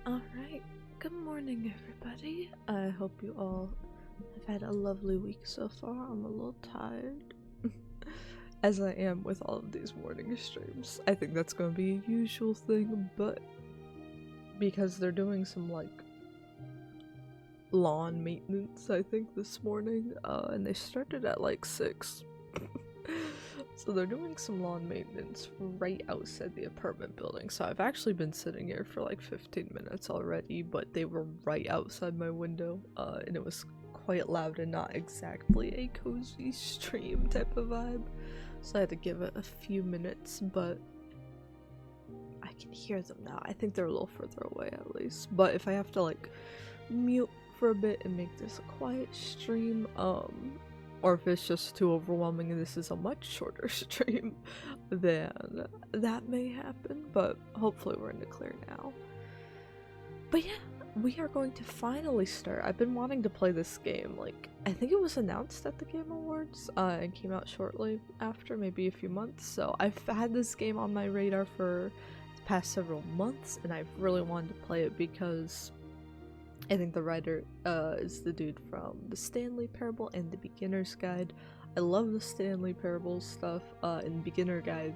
Alright, good morning everybody. I hope you all have had a lovely week so far. I'm a little tired, as I am with all of these morning streams. I think that's going to be a usual thing, but because they're doing some like lawn maintenance, I think, this morning, and they started at like 6. So they're doing some lawn maintenance right outside the apartment building. So I've actually been sitting here for like 15 minutes already, but they were right outside my window, and it was quite loud and not exactly a cozy stream type of vibe. So I had to give it a few minutes, but I can hear them now. I think they're a little further away at least. But if I have to like mute for a bit and make this a quiet stream, or if it's just too overwhelming and this is a much shorter stream, then that may happen, but hopefully we're in the clear now. But yeah, we are going to finally start. I've been wanting to play this game, like, I think it was announced at the Game Awards, and came out shortly after, maybe a few months, so I've had this game on my radar for the past several months, and I've really wanted to play it because I think the writer is the dude from the Stanley Parable and the Beginner's Guide. I love the Stanley Parable stuff, and Beginner Guide.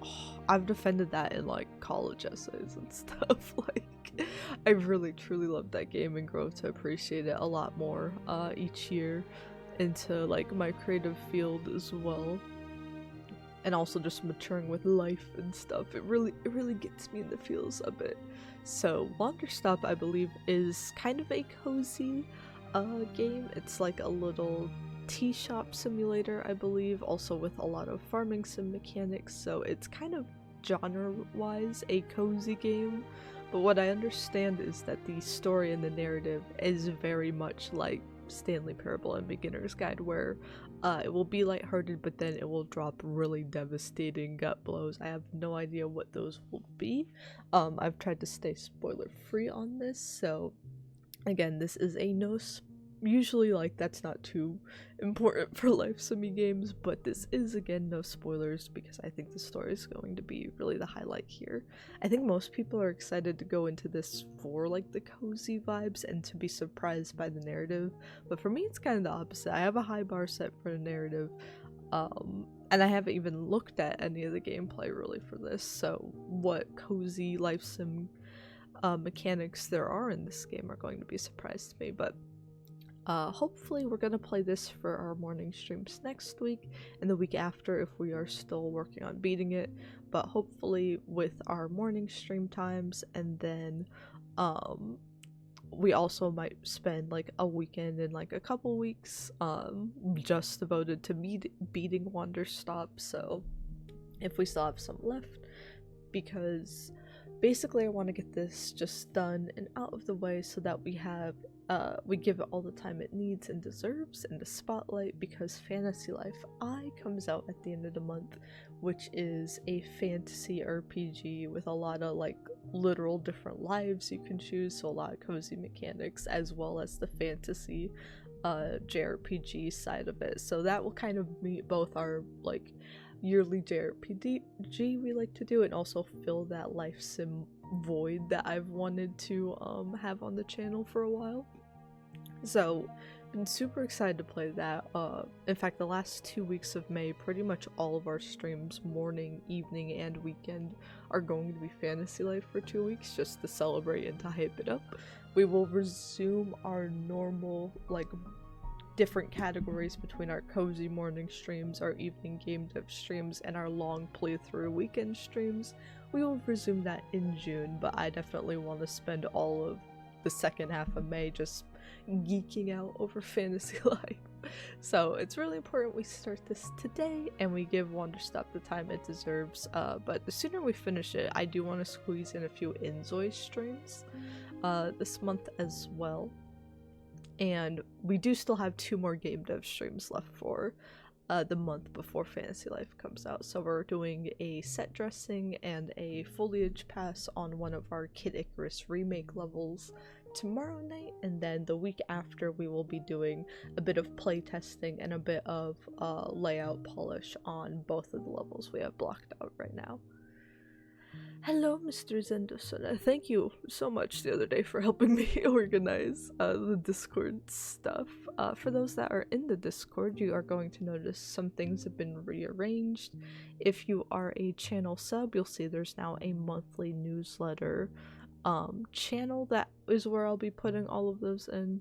Oh, I've defended that in like college essays and stuff. Like, I really truly love that game and grow to appreciate it a lot more each year into like my creative field as well. And also just maturing with life and stuff. It really gets me in the feels a bit. So Wanderstop, I believe, is kind of a cozy game. It's like a little tea shop simulator, I believe, also with a lot of farming sim mechanics, so it's kind of genre-wise a cozy game. But what I understand is that the story and the narrative is very much like Stanley Parable and Beginner's Guide, where it will be lighthearted, but then it will drop really devastating gut blows. I have no idea what those will be. I've tried to stay spoiler free on this, so again, this is a usually like that's not too important for life simmy games, but this is again no spoilers because I think the story is going to be really the highlight here. I think most people are excited to go into this for like the cozy vibes and to be surprised by the narrative, but for me it's kind of the opposite. I have a high bar set for the narrative, and I haven't even looked at any of the gameplay really for this, so what cozy life sim mechanics there are in this game are going to be a surprise to me. But hopefully we're gonna play this for our morning streams next week and the week after if we are still working on beating it, but hopefully with our morning stream times, and then we also might spend like a weekend in like a couple weeks just devoted to beating Wanderstop, so if we still have some left, because basically I want to get this just done and out of the way so that we have we give it all the time it needs and deserves in the spotlight, because Fantasy Life I comes out at the end of the month, which is a fantasy RPG with a lot of like literal different lives you can choose, so a lot of cozy mechanics as well as the fantasy JRPG side of it. So that will kind of meet both our like yearly JRPG we like to do and also fill that life sim void that I've wanted to have on the channel for a while. So been super excited to play that. In fact, the last 2 weeks of May, pretty much all of our streams, morning, evening, and weekend, are going to be Fantasy Life for 2 weeks just to celebrate and to hype it up. We will resume our normal, like, different categories between our cozy morning streams, our evening game dev streams, and our long playthrough weekend streams. We will resume that in June, but I definitely want to spend all of the second half of May just geeking out over Fantasy Life. So it's really important we start this today and we give Wanderstop the time it deserves, but the sooner we finish it, I do want to squeeze in a few Inzoi streams this month as well. And we do still have 2 more game dev streams left for the month before Fantasy Life comes out. So we're doing a set dressing and a foliage pass on one of our Kid Icarus remake levels tomorrow night, and then the week after we will be doing a bit of playtesting and a bit of layout polish on both of the levels we have blocked out right now. Hello, Mr. Zendoson. Thank you so much the other day for helping me organize the Discord stuff. For those that are in the Discord, you are going to notice some things have been rearranged. If you are a channel sub, you'll see there's now a monthly newsletter channel that is where I'll be putting all of those in.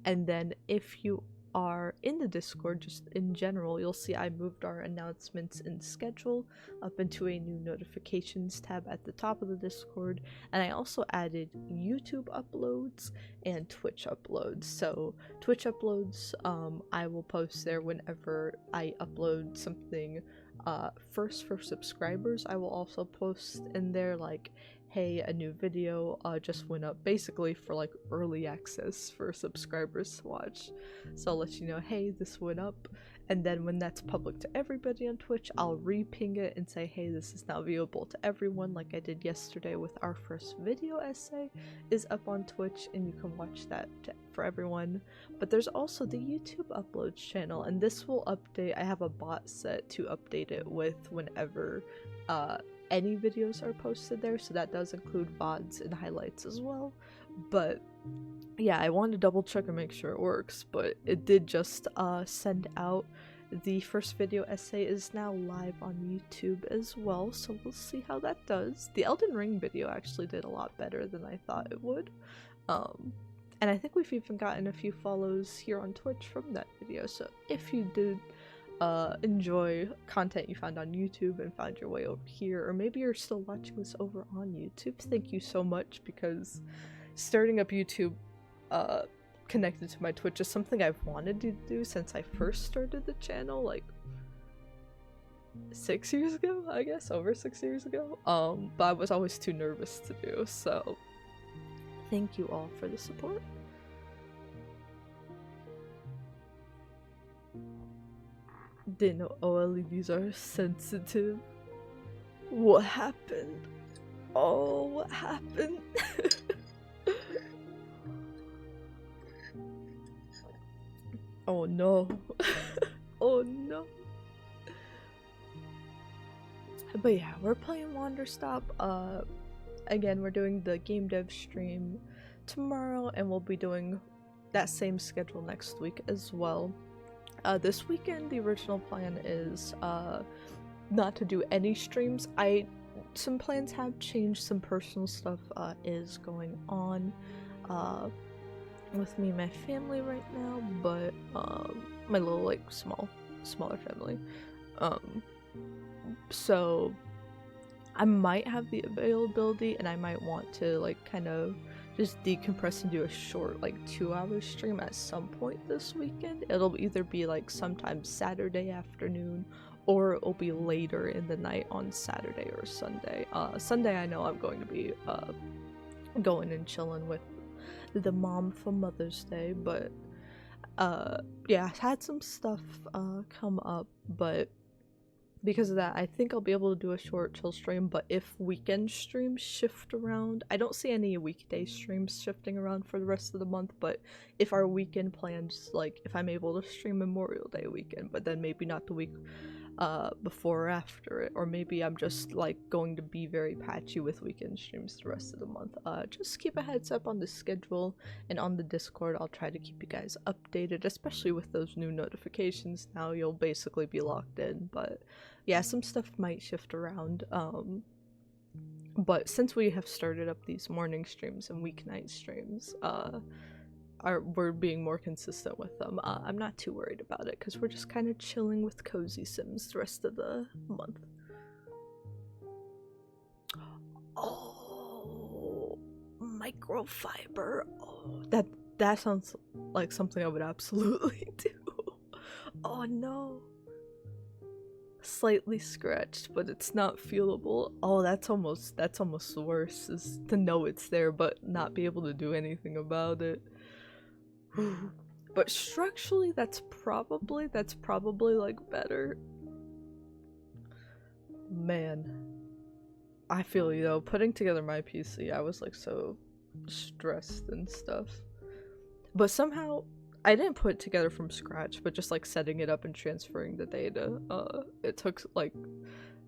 And then if you are in the Discord, just in general, you'll see I moved our announcements and schedule up into a new notifications tab at the top of the Discord, and I also added YouTube uploads and Twitch uploads. So Twitch uploads, I will post there whenever I upload something first for subscribers. I will also post in there like, hey, a new video just went up, basically for like early access for subscribers to watch. So I'll let you know, hey, this went up, and then when that's public to everybody on Twitch, I'll re-ping it and say, hey, this is now viewable to everyone, like I did yesterday with our first video essay is up on Twitch, and you can watch that for everyone. But there's also the YouTube uploads channel, and this will update. I have a bot set to update it with whenever any videos are posted there, so that does include VODs and highlights as well. But yeah, I wanted to double check and make sure it works, but it did just send out. The first video essay is now live on YouTube as well, so we'll see how that does. The Elden Ring video actually did a lot better than I thought it would. And I think we've even gotten a few follows here on Twitch from that video, so if you did enjoy content you found on YouTube and found your way over here, or maybe you're still watching this over on YouTube, thank you so much, because starting up YouTube connected to my Twitch is something I've wanted to do since I first started the channel, like 6 years ago, I guess, over 6 years ago, but I was always too nervous to do, so thank you all for the support. Didn't know OLEDs are sensitive. What happened? Oh, what happened? Oh no. Oh no. But yeah, we're playing Wanderstop. Again, we're doing the game dev stream tomorrow, and we'll be doing that same schedule next week as well. This weekend, the original plan is not to do any streams. Some plans have changed, some personal stuff is going on with me and my family right now, but my little like smaller family. So I might have the availability, and I might want to like kind of just decompress and do a short like 2-hour stream at some point this weekend. It'll either be like sometime Saturday afternoon, or it'll be later in the night on Saturday or Sunday. Sunday I know I'm going to be going and chilling with the mom for Mother's Day, but yeah, I had some stuff come up, but because of that, I think I'll be able to do a short chill stream, but if weekend streams shift around, I don't see any weekday streams shifting around for the rest of the month, but if our weekend plans, like, if I'm able to stream Memorial Day weekend, but then maybe not the week before or after it, or maybe I'm just, like, going to be very patchy with weekend streams the rest of the month, just keep a heads up on the schedule, and on the Discord, I'll try to keep you guys updated, especially with those new notifications. Now you'll basically be locked in, but yeah, some stuff might shift around, but since we have started up these morning streams and weeknight streams, we're being more consistent with them, I'm not too worried about it, because we're just kind of chilling with Cozy Sims the rest of the month. Oh, microfiber. Oh, that sounds like something I would absolutely do. Oh no. Slightly scratched, but it's not feelable. Oh, that's almost worse, is to know it's there but not be able to do anything about it. But structurally, that's probably like better. Man, I feel you though. Putting together my PC, I was like so stressed and stuff, but somehow I didn't put it together from scratch, but just like setting it up and transferring the data, it took like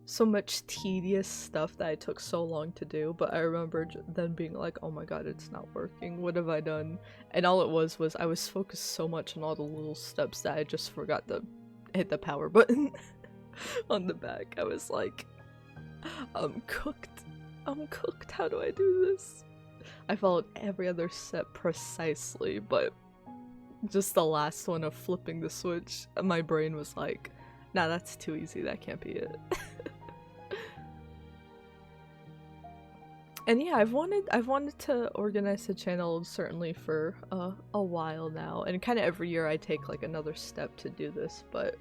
so much tedious stuff that I took so long to do, but I remember then being like, oh my god, it's not working, what have I done? And all it was I was focused so much on all the little steps that I just forgot to hit the power button on the back. I was like, I'm cooked, how do I do this? I followed every other step precisely, but just the last one of flipping the switch, my brain was like, nah, that's too easy, that can't be it. And yeah, I've wanted to organize the channel certainly for a while now, and kind of every year I take like another step to do this, but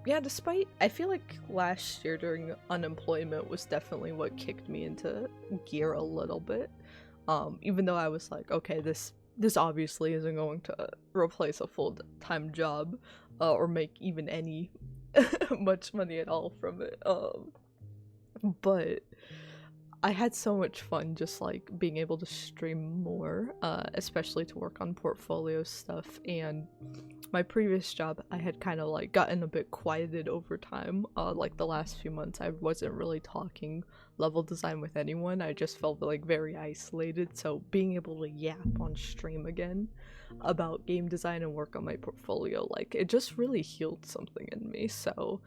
yeah, despite, I feel like last year during unemployment was definitely what kicked me into gear a little bit, even though I was like, okay, this obviously isn't going to replace a full-time job, or make even any much money at all from it, but I had so much fun just like being able to stream more, especially to work on portfolio stuff, and my previous job I had kind of like gotten a bit quieted over time. Like the last few months I wasn't really talking level design with anyone, I just felt like very isolated, so being able to yap on stream again about game design and work on my portfolio, like it just really healed something in me. So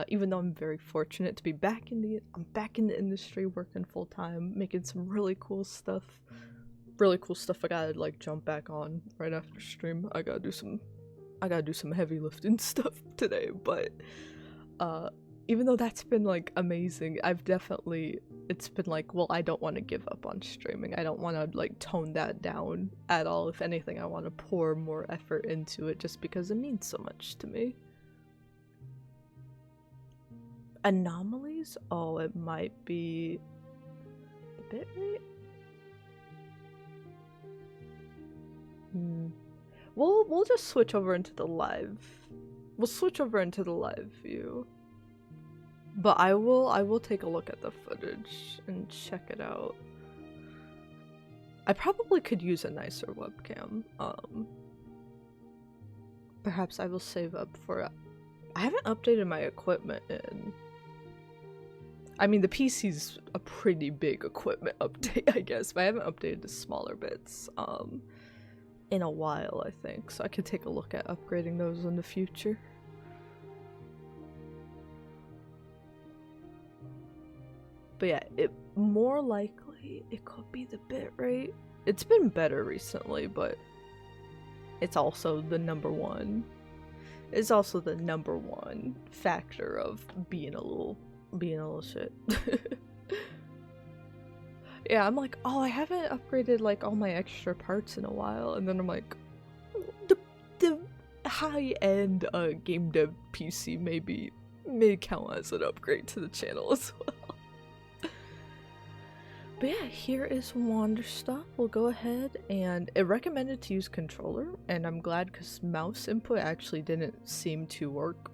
even though I'm very fortunate to be back in the industry, working full time, making some really cool stuff. I gotta like jump back on right after stream. I gotta do some heavy lifting stuff today, but even though that's been like amazing, it's been like, well, I don't want to give up on streaming. I don't want to like tone that down at all. If anything, I want to pour more effort into it just because it means so much to me. Anomalies? Oh, it might be the bitrate? We'll just switch over into the live. We'll switch over into the live view. But I will take a look at the footage and check it out. I probably could use a nicer webcam. Perhaps I will save up for it. I haven't updated my equipment in... I mean, the PC's a pretty big equipment update, I guess, but I haven't updated the smaller bits, in a while, I think, so I could take a look at upgrading those in the future. But yeah, more likely, it could be the bitrate. It's been better recently, but it's also the number one. It's also the number one factor of being a little shit. Yeah, I'm like, oh, I haven't upgraded like all my extra parts in a while, and then I'm like, the high-end game dev PC may count as an upgrade to the channel as well. But yeah, here is Wanderstop. We'll go ahead, and it recommended to use controller, and I'm glad because mouse input actually didn't seem to work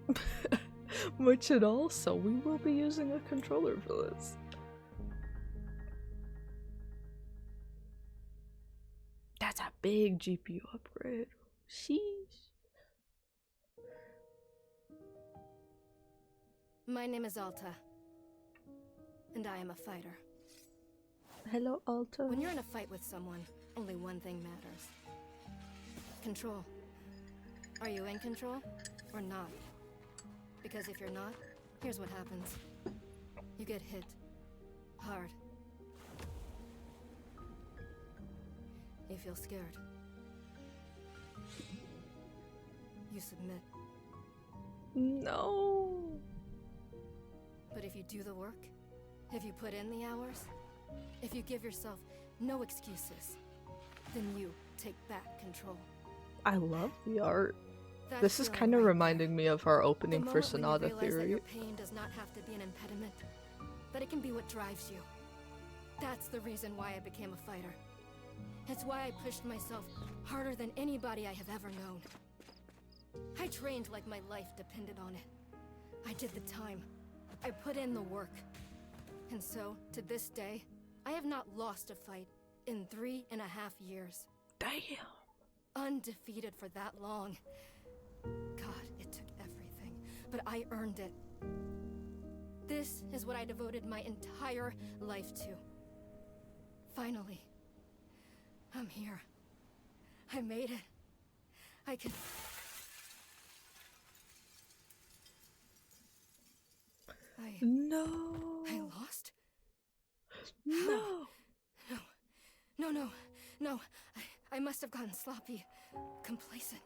much at all, so we will be using a controller for this. That's a big GPU upgrade. Sheesh. My name is Alta, and I am a fighter. Hello, Alta. When you're in a fight with someone, only one thing matters. Control. Are you in control or not? Because if you're not, here's what happens. You get hit. Hard. You feel scared. You submit. No. But if you do the work, if you put in the hours, if you give yourself no excuses, then you take back control. I love the art. That This is feeling kind of right reminding me of our there. opening The for moment when you Sonata realize that Theory. your pain does not have to be an impediment, that it can be what drives you. That's the reason why I became a fighter. It's why I pushed myself harder than anybody I have ever known. I trained like my life depended on it. I did the time. I put in the work. And so, to this day, I have not lost a fight in 3.5 years. Damn. Undefeated for that long. God, it took everything, but I earned it. This is what I devoted my entire life to. Finally, I'm here. I made it. I can... No. I lost? No. No. I must have gotten sloppy. Complacent.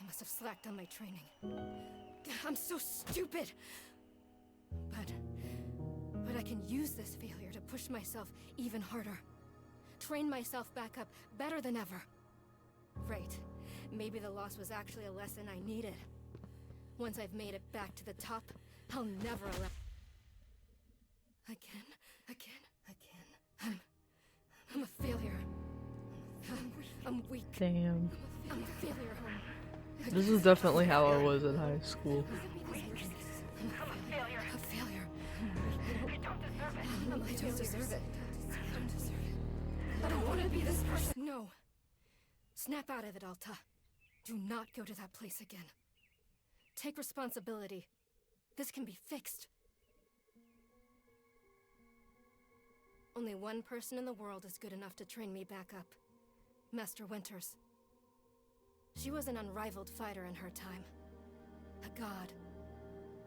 I must have slacked on my training. I'm so stupid! But I can use this failure to push myself even harder. Train myself back up better than ever. Right. Maybe the loss was actually a lesson I needed. Once I've made it back to the top, I'll never allow... Again. I'm a failure. I'm weak. Damn. I'm a failure. This is definitely how I was in high school. A failure. I don't deserve it. I don't want to be this person. No. Snap out of it, Alta. Do not go to that place again. Take responsibility. This can be fixed. Only one person in the world is good enough to train me back up. Master Winters. She was an unrivaled fighter in her time. A god.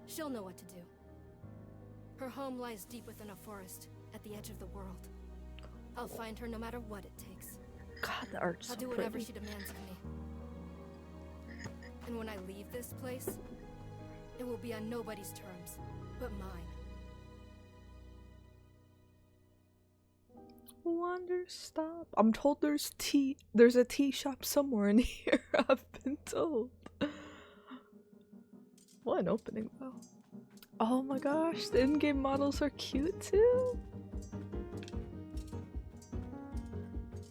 She'll know what to do. Her home lies deep within a forest, at the edge of the world. I'll find her no matter what it takes. God, the art's so I'll do whatever pretty. she demands of me. And when I leave this place, it will be on nobody's terms, but mine. Wanderstop. I'm told there's a tea shop somewhere in here. I've been told. What an opening though. Oh my gosh, the in-game models are cute too.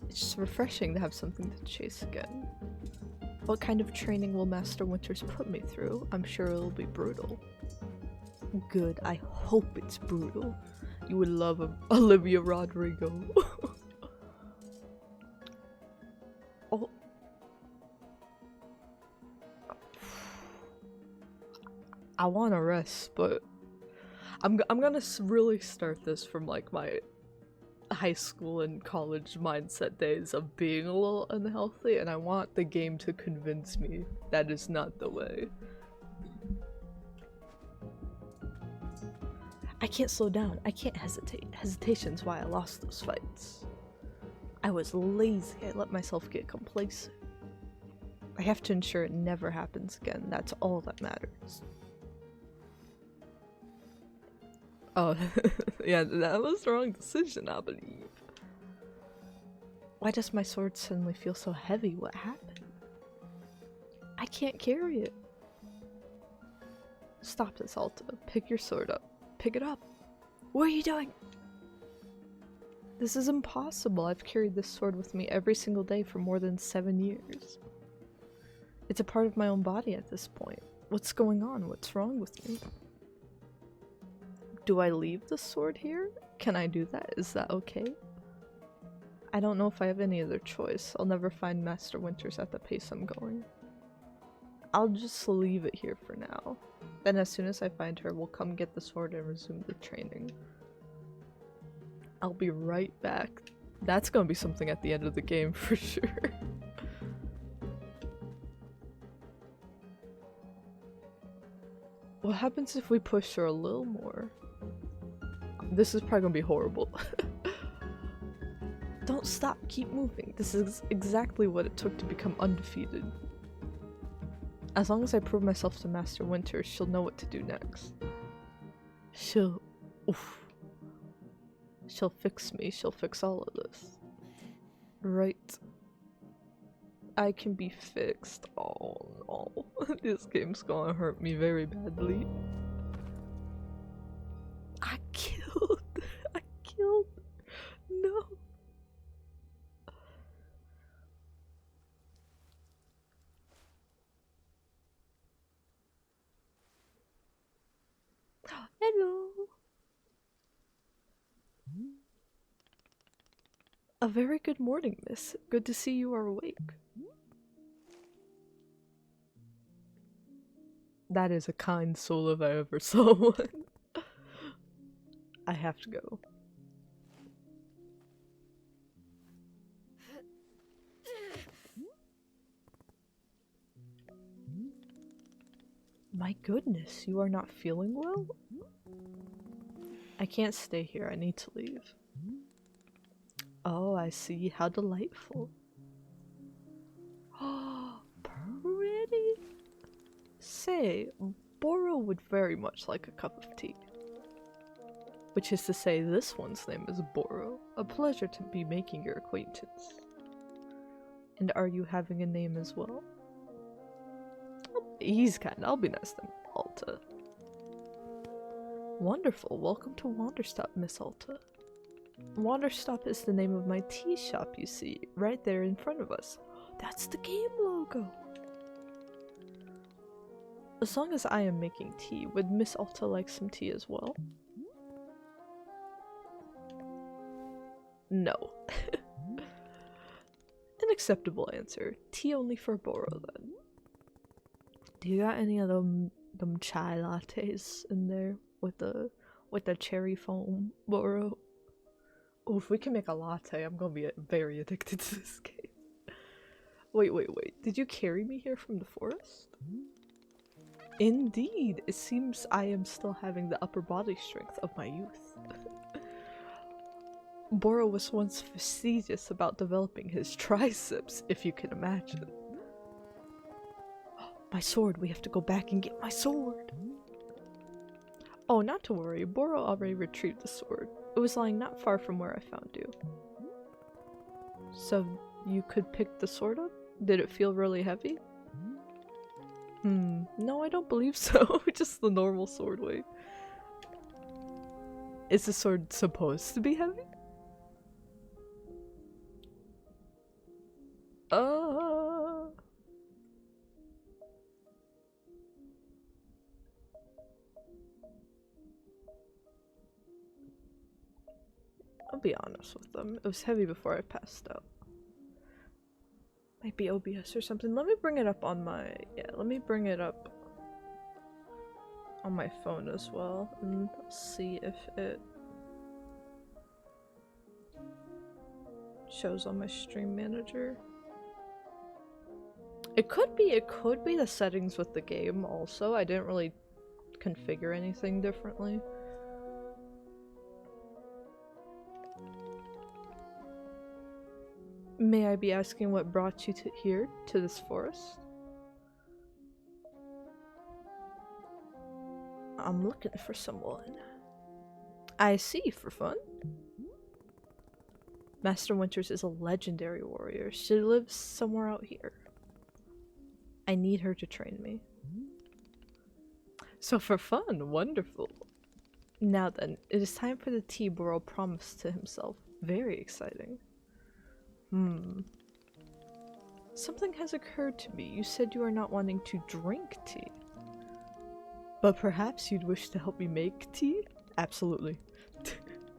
It's just refreshing to have something to chase again. What kind of training will Master Winters put me through? I'm sure it'll be brutal. Good, I hope it's brutal. You would love Olivia Rodrigo. Oh. I want to rest, but I'm gonna really start this from like my high school and college mindset days of being a little unhealthy, and I want the game to convince me that is not the way. I can't slow down. I can't hesitate. Hesitation's why I lost those fights. I was lazy. I let myself get complacent. I have to ensure it never happens again. That's all that matters. Oh, yeah, that was the wrong decision, I believe. Why does my sword suddenly feel so heavy? What happened? I can't carry it. Stop this, Alta. Pick your sword up. Pick it up. What are you doing? This is impossible. I've carried this sword with me every single day for more than 7 years. It's a part of my own body at this point. What's going on? What's wrong with me? Do I leave the sword here? Can I do that? Is that okay? I don't know if I have any other choice. I'll never find Master Winters at the pace I'm going. I'll just leave it here for now. Then as soon as I find her, we'll come get the sword and resume the training. I'll be right back. That's gonna be something at the end of the game for sure. What happens if we push her a little more? This is probably gonna be horrible. Don't stop, keep moving. This is exactly what it took to become undefeated. As long as I prove myself to Master Winters, she'll know what to do next. She'll fix me, she'll fix all of this. Right. I can be fixed. Oh no. This game's gonna hurt me very badly. I killed. No. Hello. A very good morning, miss. Good to see you are awake. That is a kind soul if I ever saw one. I have to go. My goodness, you are not feeling well? I can't stay here, I need to leave. Oh, I see, how delightful. Oh, pretty. Say, Boro would very much like a cup of tea. Which is to say, this one's name is Boro. A pleasure to be making your acquaintance. And are you having a name as well? He's kind. I'll be nice to Alta. Wonderful. Welcome to Wanderstop, Miss Alta. Wanderstop is the name of my tea shop, you see, right there in front of us. That's the game logo. As long as I am making tea, would Miss Alta like some tea as well? No. An acceptable answer. Tea only for Boro then. Do you got any of them chai lattes in there with the cherry foam, Boro? Oh, if we can make a latte, I'm gonna be very addicted to this game. Wait. Did you carry me here from the forest? Indeed. It seems I am still having the upper body strength of my youth. Boro was once fastidious about developing his triceps, if you can imagine. My sword, we have to go back and get my sword. Oh, not to worry, Boro already retrieved the sword. It was lying not far from where I found you. So, you could pick the sword up? Did it feel really heavy? No, I don't believe so. Just the normal sword weight. Is the sword supposed to be heavy? I'll be honest with them. It was heavy before I passed out. Might be OBS or something. Let me bring it up on my... Yeah, let me bring it up on my phone as well. And see if it shows on my stream manager. It could be the settings with the game also. I didn't really configure anything differently. May I be asking what brought you here, to this forest? I'm looking for someone. I see, for fun. Master Winters is a legendary warrior. She lives somewhere out here. I need her to train me. So for fun, wonderful. Now then, it is time for the tea Boro promised to himself. Very exciting. Something has occurred to me. You said you are not wanting to drink tea. But perhaps you'd wish to help me make tea? Absolutely.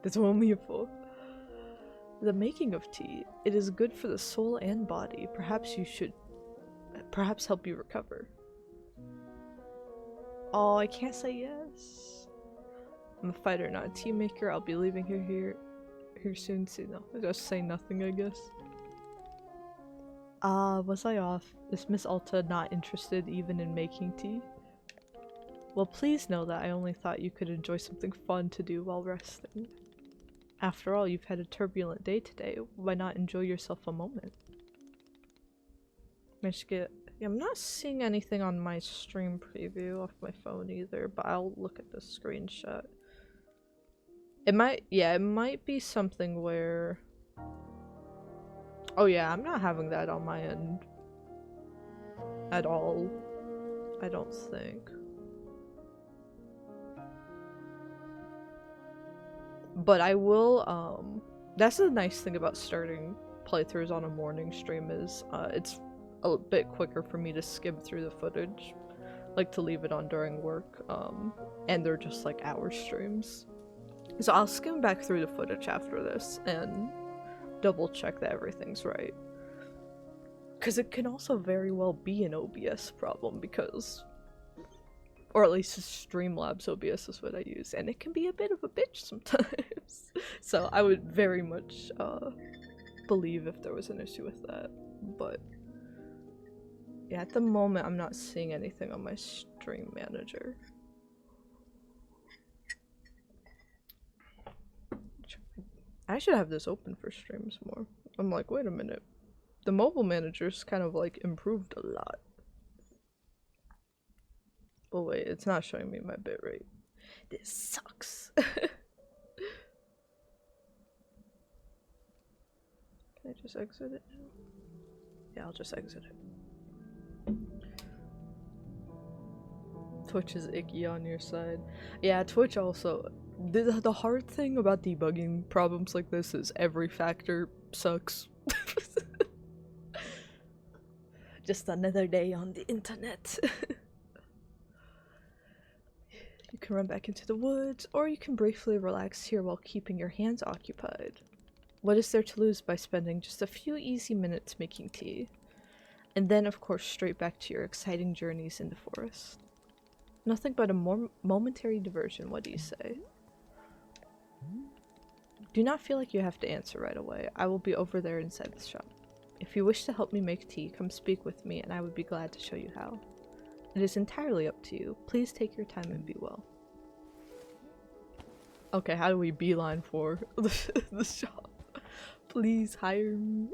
That's what I'm here for. The making of tea. It is good for the soul and body. Perhaps help you recover. Oh, I can't say yes. I'm a fighter, not a tea maker. I'll be leaving here soon. See, no, just say nothing, I guess. Was I off? Is Miss Alta not interested even in making tea? Well, please know that I only thought you could enjoy something fun to do while resting. After all, you've had a turbulent day today. Why not enjoy yourself a moment? I'm not seeing anything on my stream preview off my phone either, but I'll look at the screenshot. It might be something where... Oh yeah, I'm not having that on my end at all, I don't think. But I will, that's the nice thing about starting playthroughs on a morning stream is, it's a bit quicker for me to skim through the footage. Like to leave it on during work, and they're just like hour streams. So I'll skim back through the footage after this and double check that everything's right. Because it can also very well be an OBS problem because... Or at least Streamlabs OBS is what I use, and it can be a bit of a bitch sometimes. So I would very much believe if there was an issue with that. But yeah, at the moment I'm not seeing anything on my stream manager. I should have this open for streams more. I'm like, wait a minute. The mobile manager's kind of like improved a lot. Oh wait, it's not showing me my bitrate. This sucks. Can I just exit it now? Yeah, I'll just exit it. Twitch is icky on your side. Yeah, Twitch also... The hard thing about debugging problems like this is every factor sucks. Just another day on the internet. You can run back into the woods, or you can briefly relax here while keeping your hands occupied. What is there to lose by spending just a few easy minutes making tea? And then, of course, straight back to your exciting journeys in the forest. Nothing but a more momentary diversion, what do you say? Do not feel like you have to answer right away. I will be over there inside the shop. If you wish to help me make tea, come speak with me and I would be glad to show you how. It is entirely up to you. Please take your time and be well. Okay, how do we beeline for the shop? Please hire me.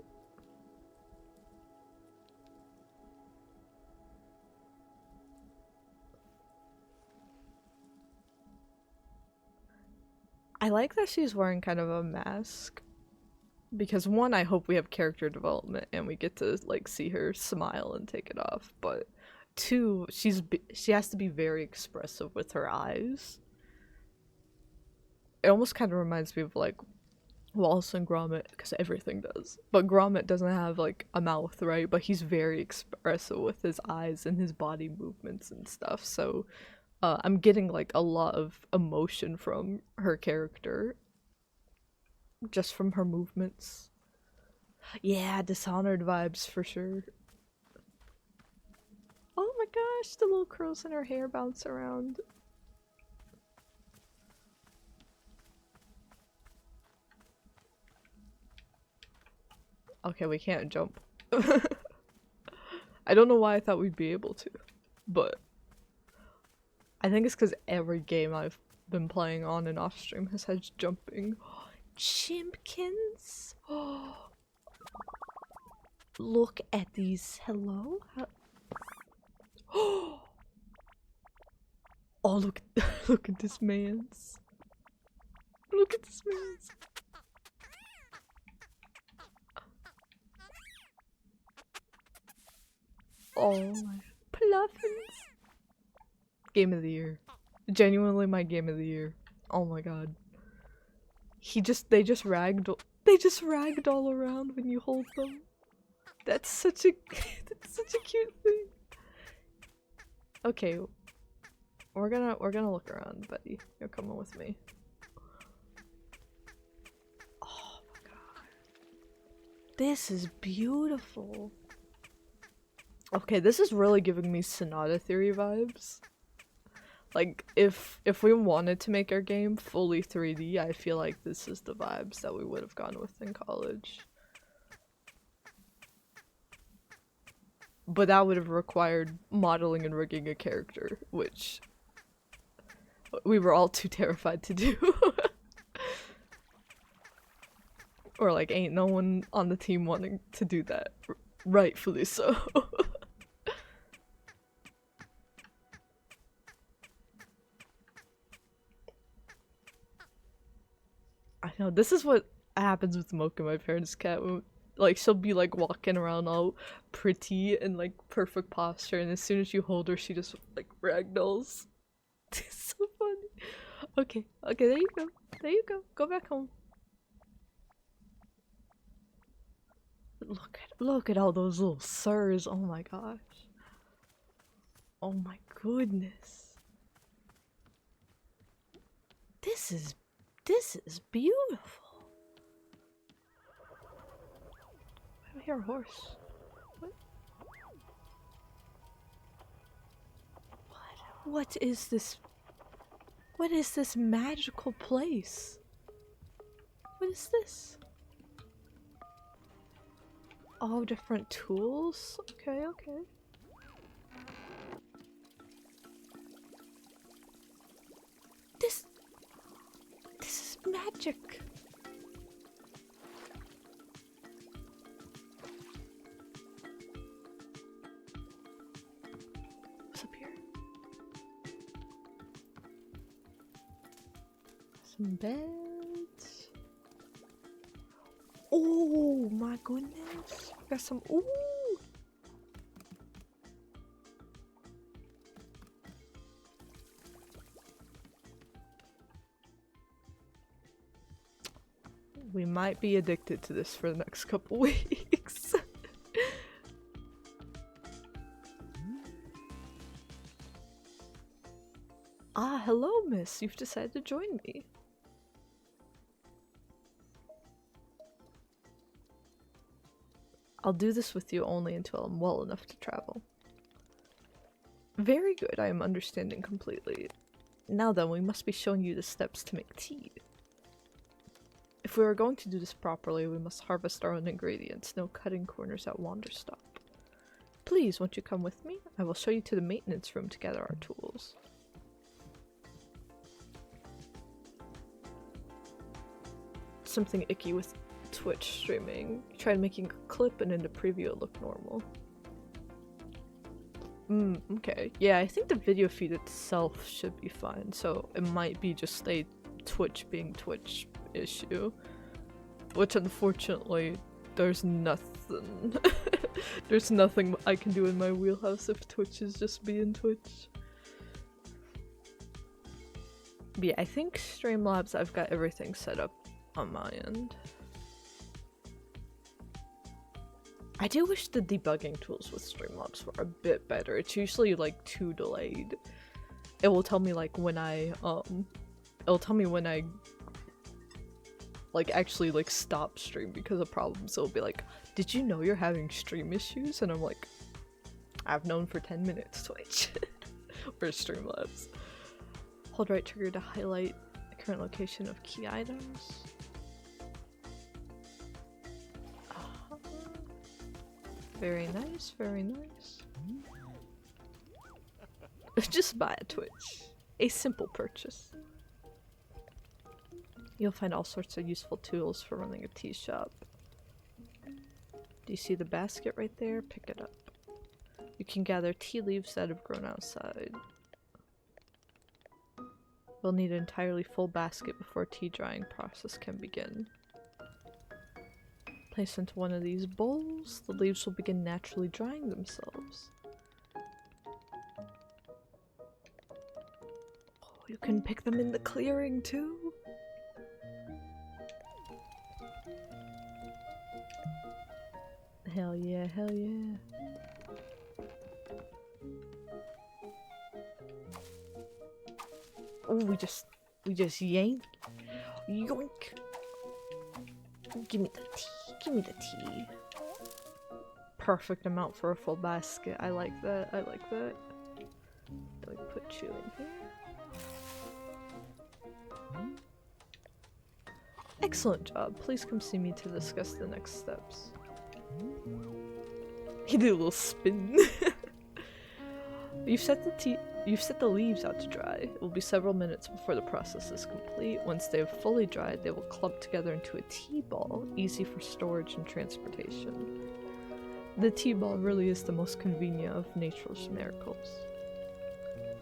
I like that she's wearing kind of a mask. Because one, I hope we have character development and we get to like see her smile and take it off. But two, she has to be very expressive with her eyes. It almost kind of reminds me of like Wallace and Gromit, because everything does. But Gromit doesn't have like a mouth, right? But he's very expressive with his eyes and his body movements and stuff. So I'm getting like a lot of emotion from her character. Just from her movements. Yeah, Dishonored vibes for sure. Oh my gosh, the little curls in her hair bounce around. Okay, we can't jump. I don't know why I thought we'd be able to, but I think it's because every game I've been playing on and off stream has had jumping. Chimpkins! Oh, look at these. Hello? Oh, look at this man's. Look at this man's. Oh my Pluffins. Game of the year. Genuinely my game of the year. Oh my god. They just They just ragdoll around when you hold them. That's such a that's such a cute thing. Okay, we're gonna look around, buddy. You're coming with me. Oh my god, this is beautiful. Okay, this is really giving me Sonata Theory vibes. Like, if we wanted to make our game fully 3D, I feel like this is the vibes that we would have gone with in college. But that would have required modeling and rigging a character, which we were all too terrified to do. Or like, ain't no one on the team wanting to do that. Rightfully so. I know, this is what happens with Mocha, my parents' cat. Like, she'll be like walking around all pretty and like perfect posture, and as soon as you hold her, she just like ragdolls. It's so funny. Okay, okay, there you go. There you go. Go back home. Look at all those little sirs. Oh my gosh. Oh my goodness. This is beautiful. I hear a horse. What? What is this? What is this magical place? What is this? All different tools? Okay, okay. This is magic. What's up here? Some beds. Oh my goodness. We got some. Ooh. We might be addicted to this for the next couple weeks. Ah, hello, miss. You've decided to join me. I'll do this with you only until I'm well enough to travel. Very good, I am understanding completely. Now then, we must be showing you the steps to make tea. If we are going to do this properly, we must harvest our own ingredients, no cutting corners at Wanderstop. Please, won't you come with me? I will show you to the maintenance room to gather our tools. Something icky with Twitch streaming. Tried making a clip and in the preview it looked normal. Okay. Yeah, I think the video feed itself should be fine, so it might be just a Twitch being Twitch issue. Which unfortunately, there's nothing. There's nothing I can do in my wheelhouse if Twitch is just being Twitch. But yeah, I think Streamlabs, I've got everything set up on my end. I do wish the debugging tools with Streamlabs were a bit better. It's usually like too delayed. It will tell me like when it'll tell me when I like actually like stop stream because of problems. So it'll be like, did you know you're having stream issues? And I'm like, I've known for 10 minutes, Twitch. Or Streamlabs. Hold right trigger to highlight the current location of key items. Very nice, very nice. Just buy a Twitch. A simple purchase. You'll find all sorts of useful tools for running a tea shop. Do you see the basket right there? Pick it up. You can gather tea leaves that have grown outside. We'll need an entirely full basket before tea drying process can begin. Place into one of these bowls, the leaves will begin naturally drying themselves. Oh, you can pick them in the clearing too? Hell yeah, hell yeah. Oh, we just yank. Yoink. Give me the tea. Give me the tea. Perfect amount for a full basket. I like that. I like that. Let me put you in here. Excellent job. Please come see me to discuss the next steps. He did a little spin. You've set the leaves out to dry. It will be several minutes before the process is complete. Once they have fully dried, they will clump together into a tea ball, easy for storage and transportation. The tea ball really is the most convenient of nature's miracles.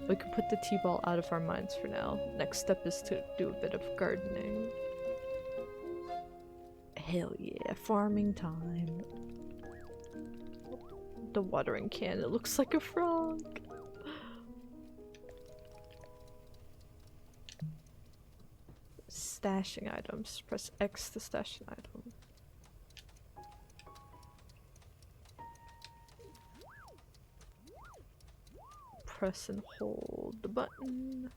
We can put the tea ball out of our minds for now. Next step is to do a bit of gardening. Hell yeah, farming time. The watering can, it looks like a frog. Stashing items. Press X to stash an item. Press and hold the button.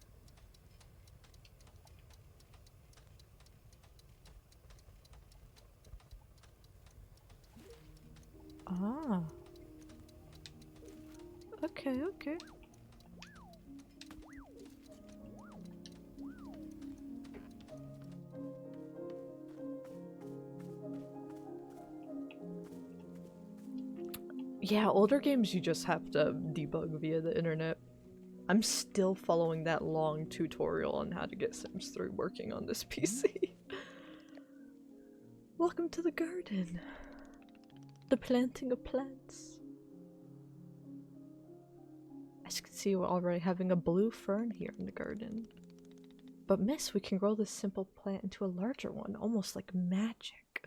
Ah. Okay, okay. Yeah, older games you just have to debug via the internet. I'm still following that long tutorial on how to get Sims 3 working on this PC. Welcome to the garden. The planting of plants. As you can see, we're already having a blue fern here in the garden. But miss, we can grow this simple plant into a larger one, almost like magic.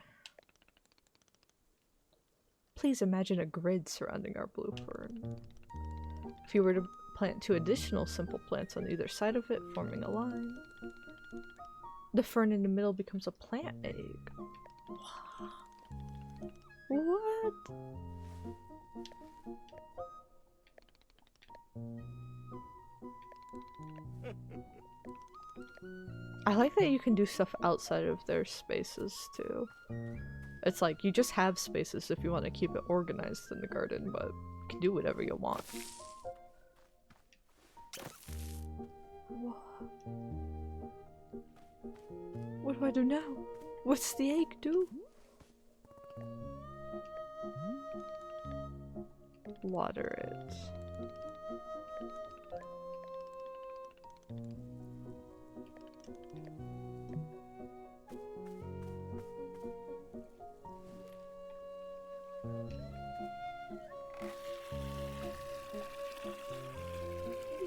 Please imagine a grid surrounding our blue fern. If you were to plant 2 additional simple plants on either side of it, forming a line, the fern in the middle becomes a plant egg. What? I like that you can do stuff outside of their spaces too. It's like you just have spaces if you want to keep it organized in the garden, but you can do whatever you want. What do I do now? What's the egg do? Water it.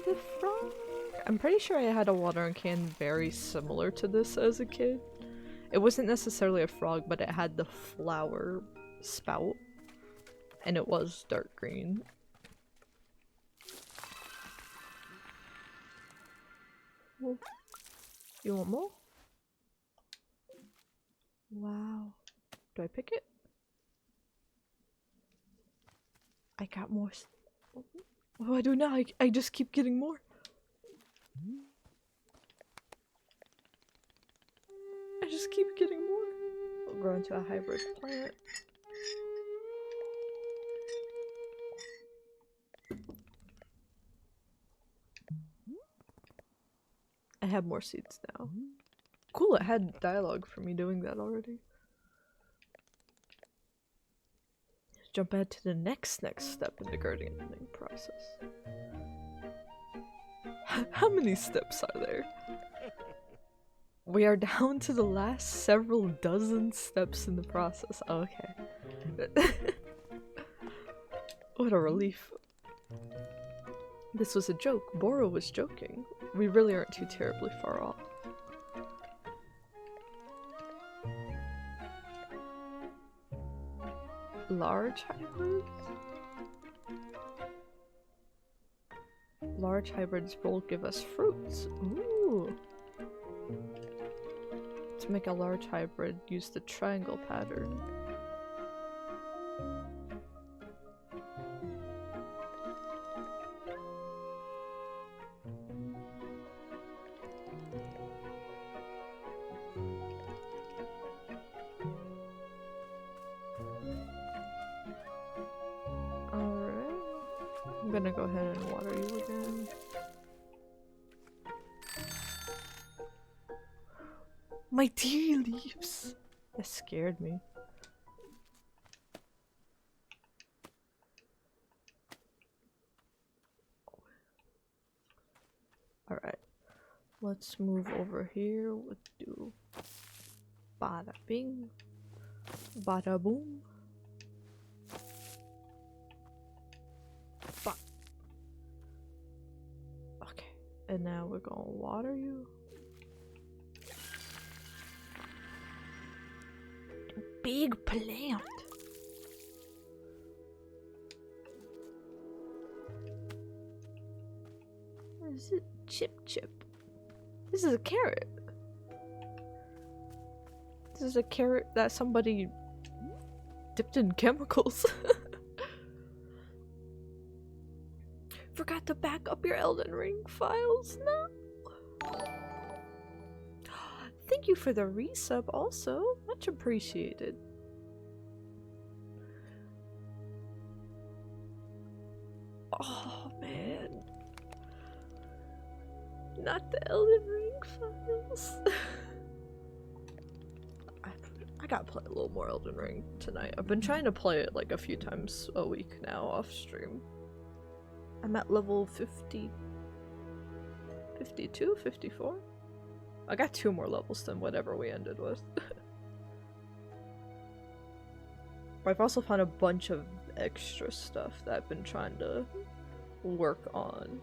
The frog? I'm pretty sure I had a watering can very similar to this as a kid. It wasn't necessarily a frog, but it had the flower spout. And it was dark green. Well, you want more? Wow. Do I pick it? I got more. What do I do now? I just keep getting more. I just keep getting more. We'll grow into a hybrid plant. I have more seeds now. Cool, it had dialogue for me doing that already. Jump ahead to the next step in the gardening process. How many steps are there? We are down to the last several dozen steps in the process. Okay. What a relief. This was a joke. Boro was joking. We really aren't too terribly far off. Large hybrids? Large hybrids will give us fruits. Ooh. To make a large hybrid, use the triangle pattern. gonna go ahead and water you again. My tea leaves! That scared me. Alright. Let's move over here. Let's do bada bing. Bada boom. Ba. Okay. And now we're gonna water you. Big plant. What is it? Chip. This is a carrot. This is a carrot that somebody dipped in chemicals. Forgot to back up your Elden Ring files? No. Thank you for the resub also. Much appreciated. Oh man. Not the Elden Ring files. I gotta play a little more Elden Ring tonight. I've been trying to play it like a few times a week now off stream. I'm at level 50... 52? 54? I got 2 more levels than whatever we ended with. But I've also found a bunch of extra stuff that I've been trying to work on.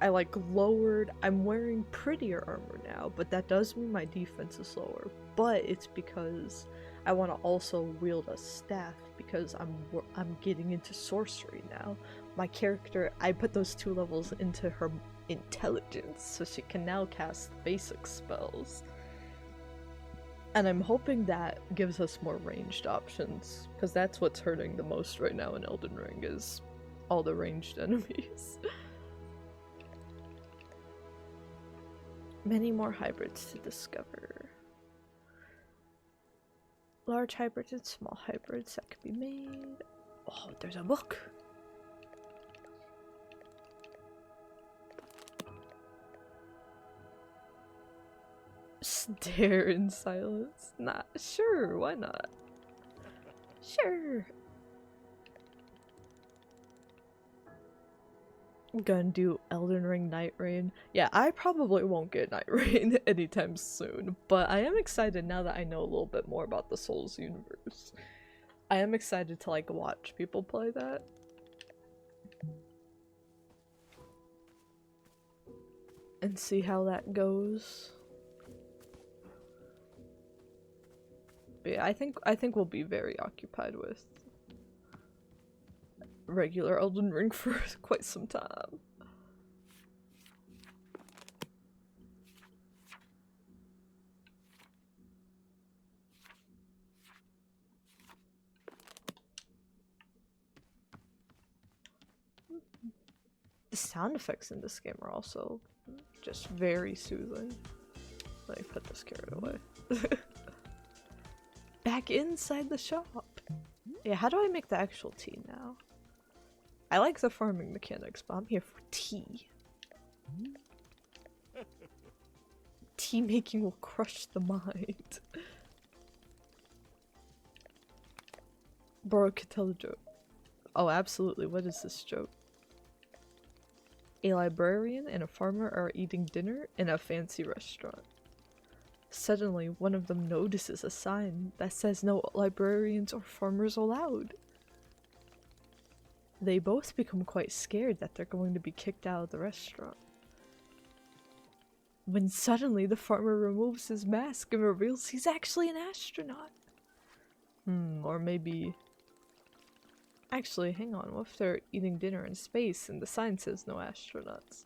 I like lowered, I'm wearing prettier armor now, but that does mean my defense is lower. But it's because I want to also wield a staff because I'm getting into sorcery now. My character, I put those 2 levels into her intelligence so she can now cast basic spells. And I'm hoping that gives us more ranged options, because that's what's hurting the most right now in Elden Ring is all the ranged enemies. Many more hybrids to discover. Large hybrids and small hybrids that could be made. Oh, there's a book! Stare in silence. Not sure, why not? Sure. I'm gonna do Elden Ring Night Rain. Yeah, I probably won't get Night Rain anytime soon, but I am excited now that I know a little bit more about the Souls universe. I am excited to like watch people play that. And see how that goes. But yeah, I think we'll be very occupied with regular Elden Ring for quite some time. The sound effects in this game are also just very soothing. Let me put this carrot away. Back inside the shop. Yeah, how do I make the actual tea now? I like the farming mechanics, but I'm here for tea. Tea making will crush the mind. Bro could tell a joke. Oh, absolutely. What is this joke? A librarian and a farmer are eating dinner in a fancy restaurant. Suddenly, one of them notices a sign that says no librarians or farmers allowed. They both become quite scared that they're going to be kicked out of the restaurant. When suddenly the farmer removes his mask and reveals he's actually an astronaut. Or maybe... Actually, hang on, what if they're eating dinner in space and the sign says no astronauts?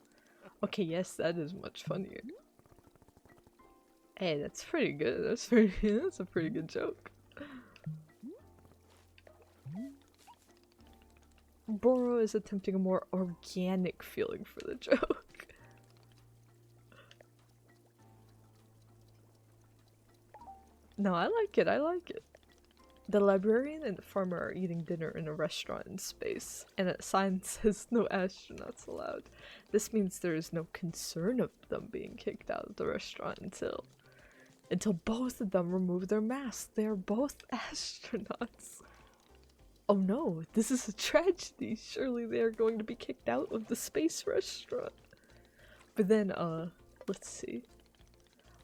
Okay, yes, that is much funnier. Hey, that's pretty good. That's a pretty good joke. Boro is attempting a more organic feeling for the joke. No, I like it, I like it. The librarian and the farmer are eating dinner in a restaurant in space, and a sign says no astronauts allowed. This means there is no concern of them being kicked out of the restaurant until both of them remove their masks. They are both astronauts. Oh no, this is a tragedy. Surely they are going to be kicked out of the space restaurant. But then, let's see.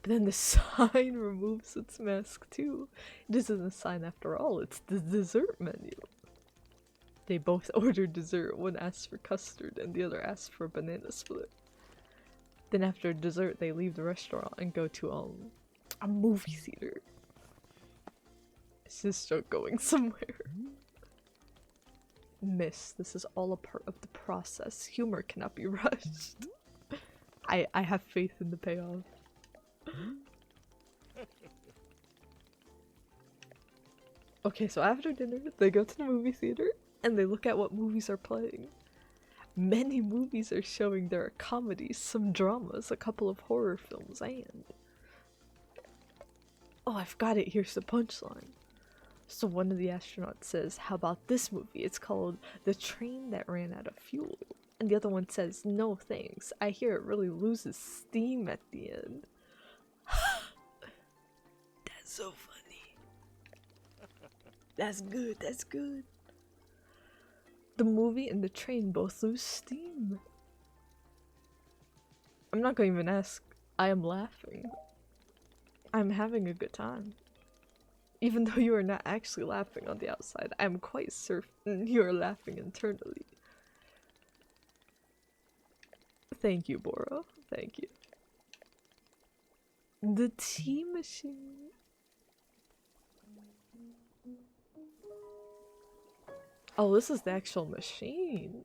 But then the sign removes its mask too. It isn't a sign after all, it's the dessert menu. They both ordered dessert. One asked for custard and the other asked for a banana split. Then after dessert, they leave the restaurant and go to, a movie theater. Is this joke going somewhere? Miss, this is all a part of the process. Humor cannot be rushed. I have faith in the payoff. Okay, so after dinner, they go to the movie theater and they look at what movies are playing. Many movies are showing. There are comedies, some dramas, a couple of horror films, and... Oh, I've got it. Here's the punchline. So one of the astronauts says, how about this movie? It's called The Train That Ran Out of Fuel. And the other one says, no thanks. I hear it really loses steam at the end. That's so funny. That's good, that's good. The movie and the train both lose steam. I'm not going to even ask. I am laughing. I'm having a good time. Even though you are not actually laughing on the outside, I am quite certain you are laughing internally. Thank you, Boro. Thank you. The tea machine. Oh, this is the actual machine.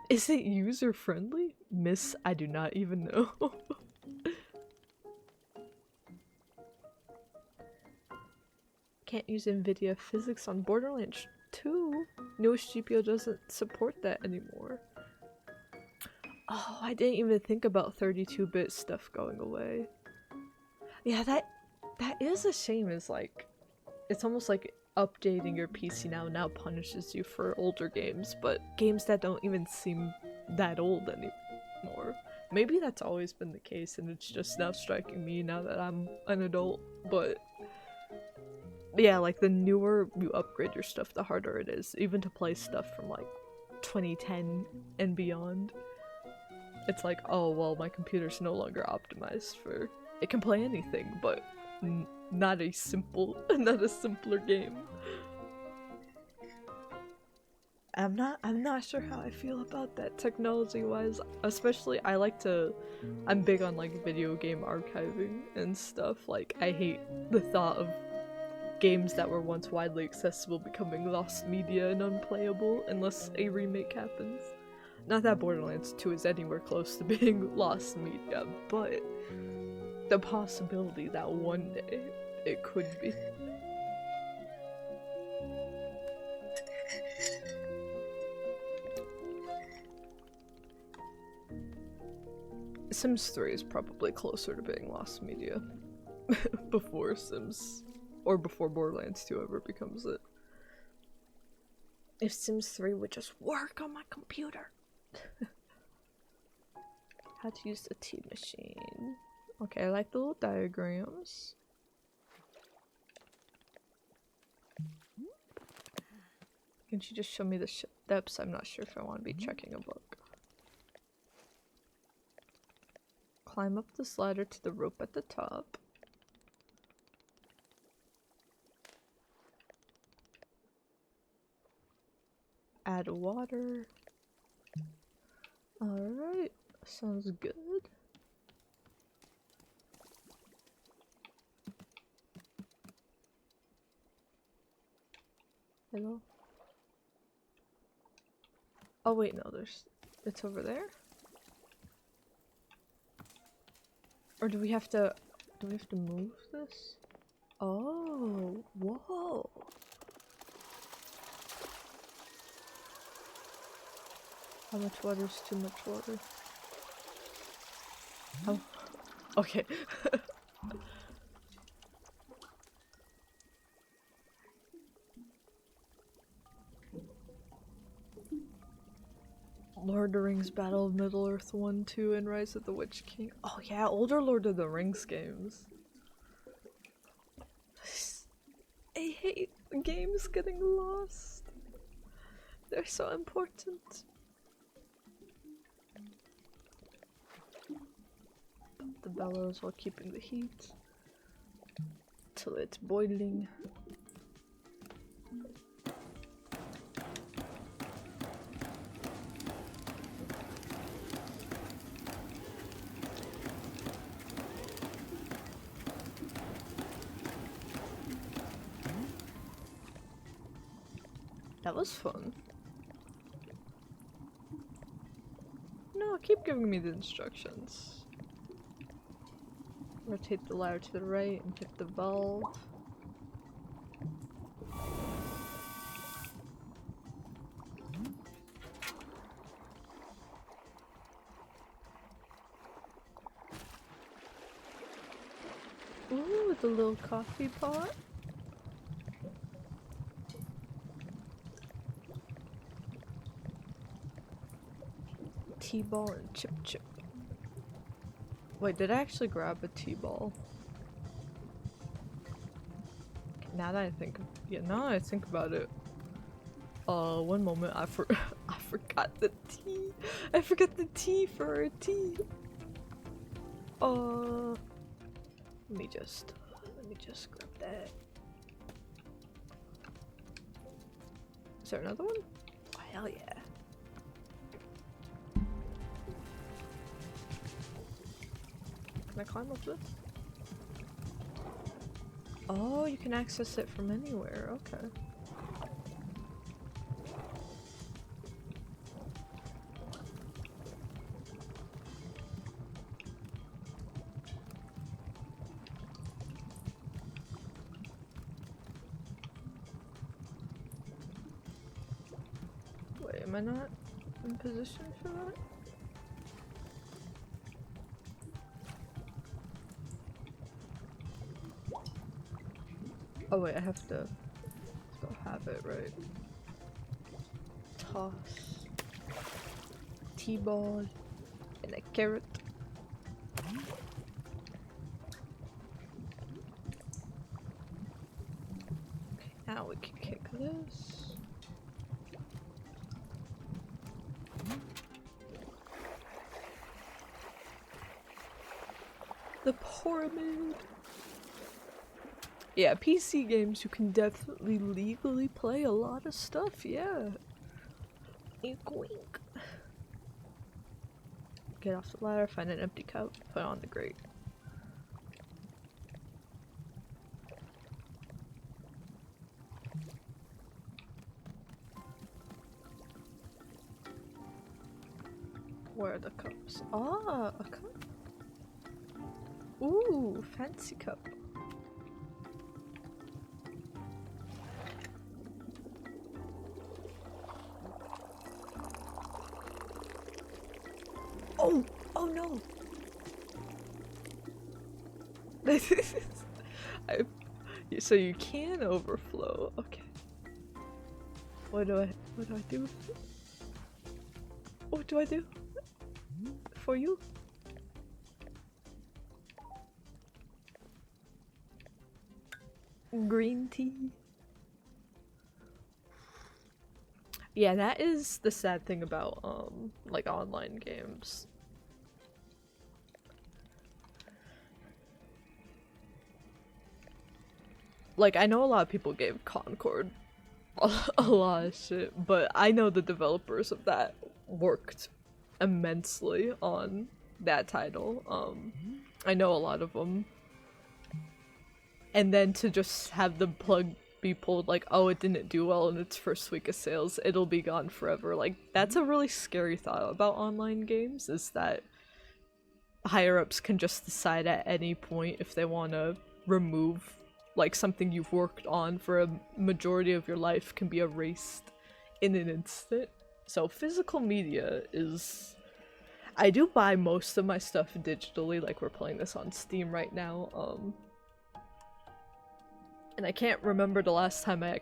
Is it user-friendly? Miss, I do not even know. Can't use NVIDIA physics on Borderlands 2. Newest GPU doesn't support that anymore. Oh, I didn't even think about 32-bit stuff going away. Yeah, that is a shame. Is like, it's almost like updating your PC now punishes you for older games, but games that don't even seem that old anymore. Maybe that's always been the case and it's just now striking me now that I'm an adult, but yeah, like the newer you upgrade your stuff, the harder it is, even to play stuff from like 2010 and beyond. It's like, oh well, my computer's no longer optimized for, it can play anything, but not a simpler game. I'm not sure how I feel about that technology-wise. Especially, I'm big on like video game archiving and stuff. Like, I hate the thought of games that were once widely accessible becoming lost media and unplayable unless a remake happens. Not that Borderlands 2 is anywhere close to being lost media, but the possibility that one day it could be. Sims 3 is probably closer to being lost media before Sims, or before Borderlands 2 ever becomes it. If Sims 3 would just work on my computer. How to use the tea machine. Okay, I like the little diagrams. Can she just show me the steps? I'm not sure if I want to be checking a book. Climb up this ladder to the rope at the top. Add water. Alright, sounds good. Hello? Oh wait, no, it's over there? Or do we have to move this? Oh, whoa. How much water is too much water? Oh, okay. Lord of the Rings Battle of Middle-earth 1, 2, and Rise of the Witch King. Oh yeah, older Lord of the Rings games. I hate games getting lost. They're so important. Pump the bellows while keeping the heat till it's boiling. That was fun. No, keep giving me the instructions. Rotate the ladder to the right and hit the valve. Ooh, the little coffee pot. T-ball and chip chip. Wait, did I actually grab a T-ball? Now that I think, now that I think about it. One moment, I forgot the T. I forgot the T for a T. Let me just grab that. Is there another one? Oh, hell yeah. Can I climb up this? Oh, you can access it from anywhere. Okay. Wait, am I not in position for that? Oh wait, I have to still have it, right? Toss. T-ball. And a carrot. Okay, now we can kick this. The pyramid. Yeah, PC games, you can definitely legally play a lot of stuff, yeah. Wink wink. Get off the ladder, find an empty cup, put it on the grate. Where are the cups? Ah, a cup. Ooh, fancy cup. Oh! Oh no! So you can overflow. Okay. What do I do with it? What do I do? For you? Green tea. Yeah, that is the sad thing about like online games. Like, I know a lot of people gave Concord a lot of shit, but I know the developers of that worked immensely on that title. I know a lot of them. And then to just have the plug be pulled like, oh, it didn't do well in its first week of sales, it'll be gone forever. Like, that's a really scary thought about online games, is that higher-ups can just decide at any point if they want to remove like something you've worked on for a majority of your life can be erased in an instant. So physical media is... I do buy most of my stuff digitally, like we're playing this on Steam right now, and I can't remember the last time I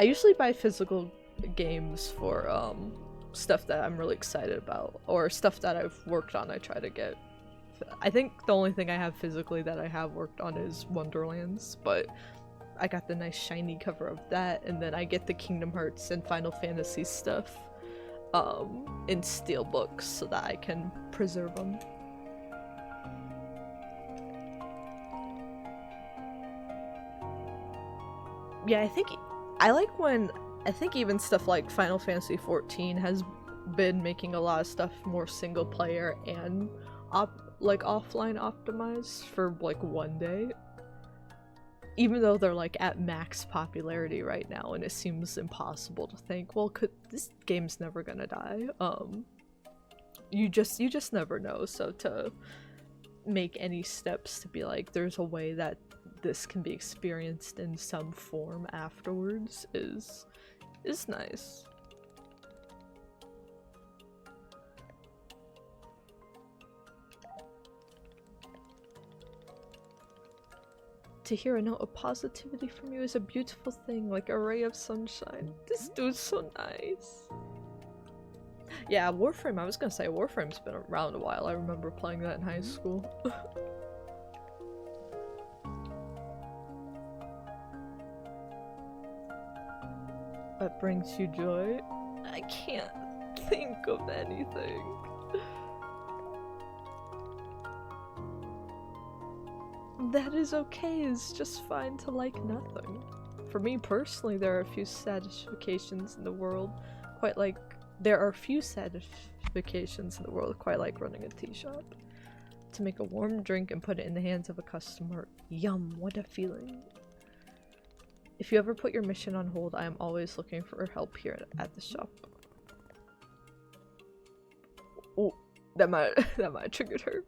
usually buy physical games for stuff that I'm really excited about, or stuff that I've worked on. I try to get. I think the only thing I have physically that I have worked on is Wonderlands, but I got the nice shiny cover of that, and then I get the Kingdom Hearts and Final Fantasy stuff in steelbooks so that I can preserve them. Yeah, I think even stuff like Final Fantasy 14 has been making a lot of stuff more single player and like offline optimized for like one day. Even though they're like at max popularity right now, and it seems impossible to think, well, this game's never gonna die. You just never know. So to make any steps to be like, there's a way that this can be experienced in some form afterwards is nice. To hear a note of positivity from you is a beautiful thing, like a ray of sunshine. This dude's so nice. Yeah, Warframe, I was gonna say, Warframe's been around a while. I remember playing that in high school. What brings you joy? I can't think of anything. That is okay, it's just fine to like nothing. For me personally, there are a few satisfactions in the world, quite like running a tea shop. To make a warm drink and put it in the hands of a customer. Yum, what a feeling. If you ever put your mission on hold, I am always looking for help here at the shop. Oh, that might have triggered her.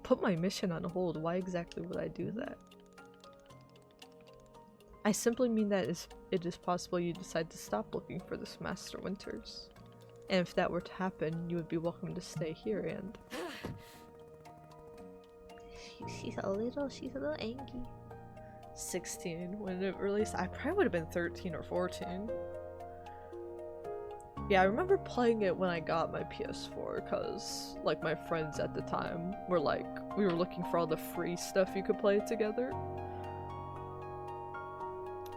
Put my mission on hold, why exactly would I do that? I simply mean that it is possible you decide to stop looking for this Master Winters. And if that were to happen, you would be welcome to stay here and... She's a little angry. 16 when it released. I probably would have been 13 or 14. Yeah, I remember playing it when I got my PS4 because like my friends at the time were like, we were looking for all the free stuff you could play together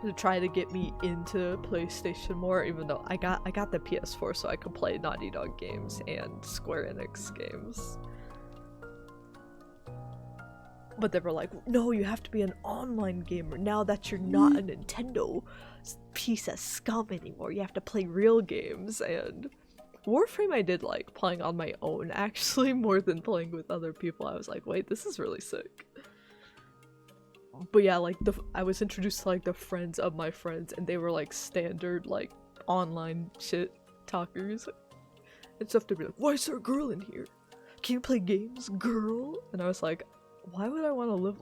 to try to get me into PlayStation more, even though I got the PS4 so I could play Naughty Dog games and Square Enix games. But they were like, no, you have to be an online gamer now that you're not a Nintendo piece of scum anymore. You have to play real games. And Warframe I did like playing on my own actually more than playing with other people. I was like, wait, this is really sick. But yeah, like I was introduced to like the friends of my friends, and they were like standard like online shit talkers and stuff. To be like, why is there a girl in here? Can you play games, girl? And I was like, why would I want to live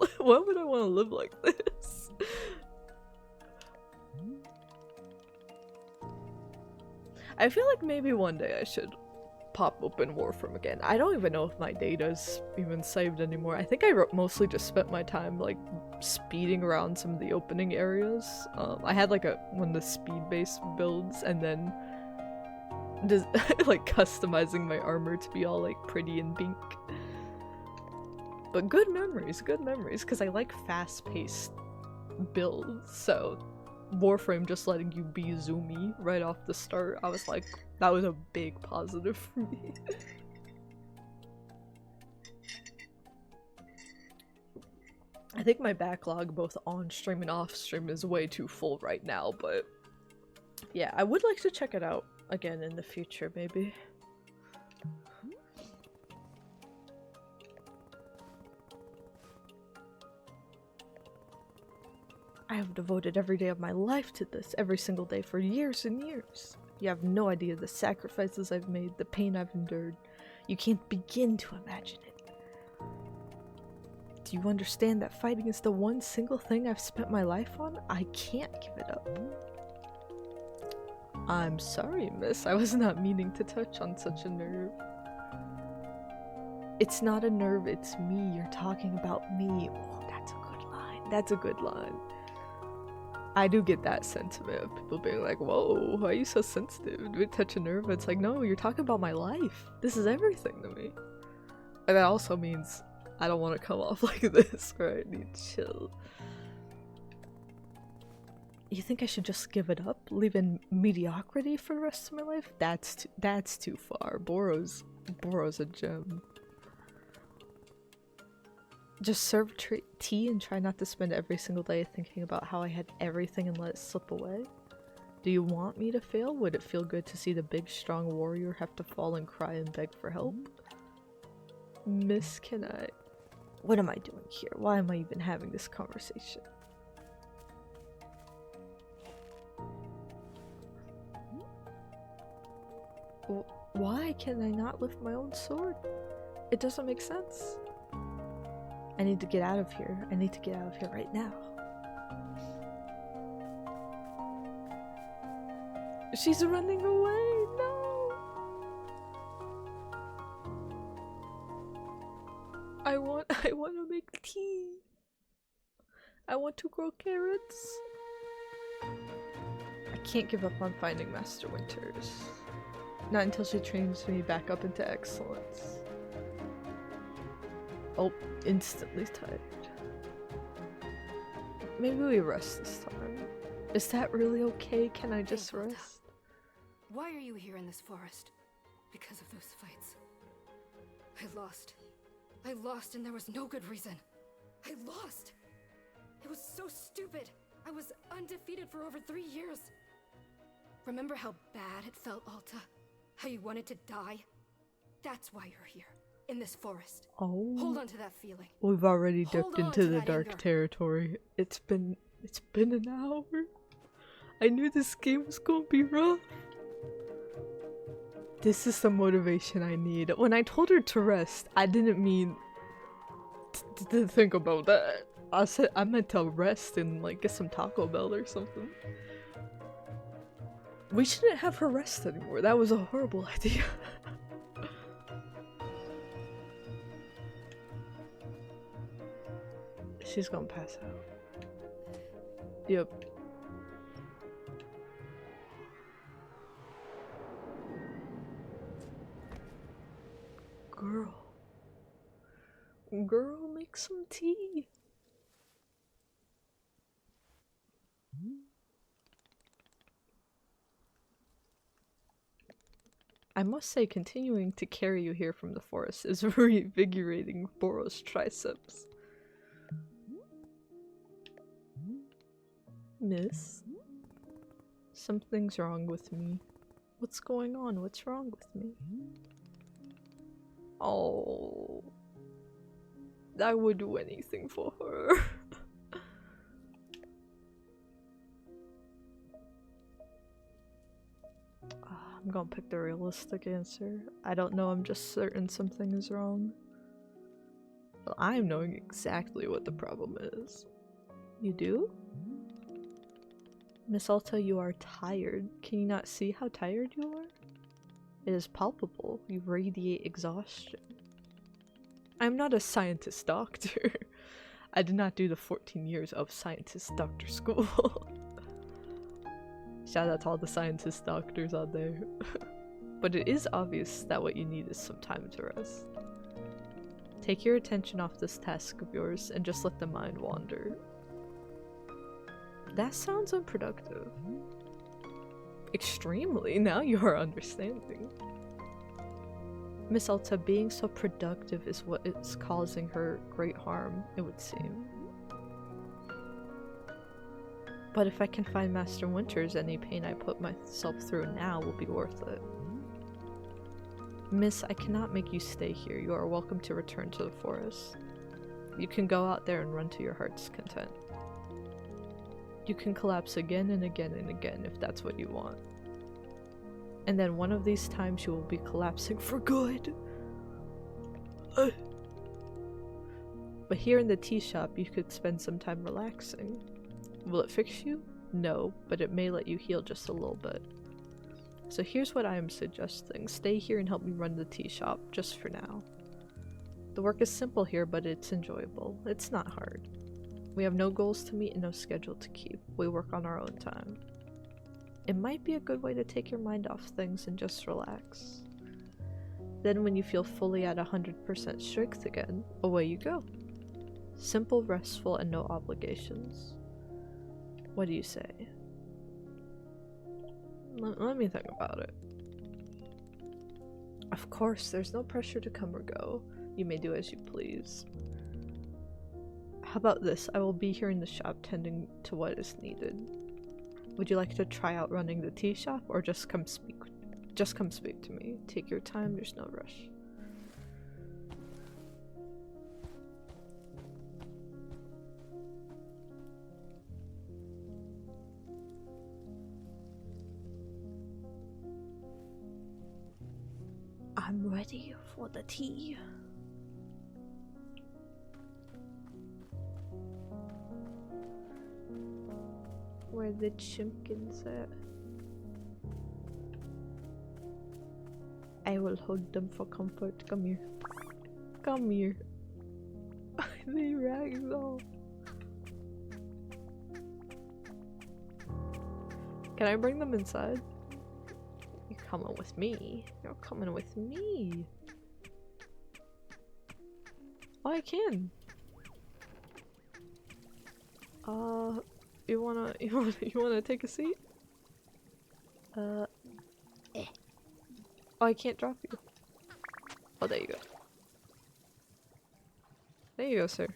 like this? I feel like maybe one day I should pop open Warframe again. I don't even know if my data's even saved anymore. I think I mostly just spent my time like speeding around some of the opening areas. I had like one of the speed-based builds, and then just like customizing my armor to be all like pretty and pink. But good memories, because I like fast-paced builds, so Warframe just letting you be zoomy right off the start, I was like, that was a big positive for me. I think my backlog both on stream and off stream is way too full right now, but yeah, I would like to check it out again in the future, maybe. I have devoted every day of my life to this, every single day for years and years. You have no idea the sacrifices I've made, the pain I've endured. You can't begin to imagine it. Do you understand that fighting is the one single thing I've spent my life on? I can't give it up. I'm sorry, miss. I was not meaning to touch on such a nerve. It's not a nerve, it's me. You're talking about me. Oh, that's a good line. That's a good line. I do get that sentiment of people being like, whoa, why are you so sensitive? Do it touch a nerve? It's like, no, you're talking about my life. This is everything to me. And that also means I don't want to come off like this, or I need to chill. You think I should just give it up? Live in mediocrity for the rest of my life? That's too far. Boro's a gem. Just serve tea and try not to spend every single day thinking about how I had everything and let it slip away? Do you want me to fail? Would it feel good to see the big strong warrior have to fall and cry and beg for help? Miss, can I... What am I doing here? Why am I even having this conversation? Why can I not lift my own sword? It doesn't make sense. I need to get out of here. I need to get out of here right now. She's running away! No! I want to make tea. I want to grow carrots. I can't give up on finding Master Winters. Not until she trains me back up into excellence. Oh, instantly tired. Maybe we rest this time. Is that really okay? Can I just rest? Why are you here in this forest? Because of those fights. I lost and there was no good reason. I lost! It was so stupid! I was undefeated for over 3 years. Remember how bad it felt, Alta? How you wanted to die? That's why you're here, in this forest. Oh. Hold on to that feeling. We've already dipped into the dark anger. territory. It's been an hour. I knew this game was gonna be rough. This is the motivation I need. When I told her to rest, I didn't mean to think about that. I meant to rest and like get some Taco Bell or something. We shouldn't have her rest anymore. That was a horrible idea. She's gonna pass out. Yep. Girl, make some tea. I must say, continuing to carry you here from the forest is reinvigorating Boro's triceps. Miss? Something's wrong with me. What's going on? What's wrong with me? Oh. I would do anything for her. I'm gonna pick the realistic answer. I don't know, I'm just certain something is wrong. Well, I'm knowing exactly what the problem is. You do? Miss Alta, you are tired. Can you not see how tired you are? It is palpable. You radiate exhaustion. I'm not a scientist doctor. I did not do the 14 years of scientist doctor school. Shout out to all the scientist doctors out there. But it is obvious that what you need is some time to rest. Take your attention off this task of yours and just let the mind wander. That sounds unproductive. Extremely, now you are understanding. Miss Alta, being so productive is what is causing her great harm, it would seem. But if I can find Master Winters, any pain I put myself through now will be worth it. Miss, I cannot make you stay here. You are welcome to return to the forest. You can go out there and run to your heart's content. You can collapse again and again and again if that's what you want. And then one of these times you will be collapsing for good. But here in the tea shop you could spend some time relaxing. Will it fix you? No, but it may let you heal just a little bit. So here's what I am suggesting. Stay here and help me run the tea shop, just for now. The work is simple here, but it's enjoyable. It's not hard. We have no goals to meet and no schedule to keep. We work on our own time. It might be a good way to take your mind off things and just relax. Then when you feel fully at 100% strength again, away you go. Simple, restful, and no obligations. What do you say? Let me think about it. Of course, there's no pressure to come or go. You may do as you please. How about this? I will be here in the shop tending to what is needed. Would you like to try out running the tea shop or just come speak to me? Take your time, there's no rush. I'm ready for the tea. Where the chimpkins at? I will hold them for comfort. Come here. Come here. They ragdoll. Can I bring them inside? You're coming with me. You're coming with me. Oh, I can. You wanna take a seat? Oh, I can't drop you. Oh, there you go. There you go, sir.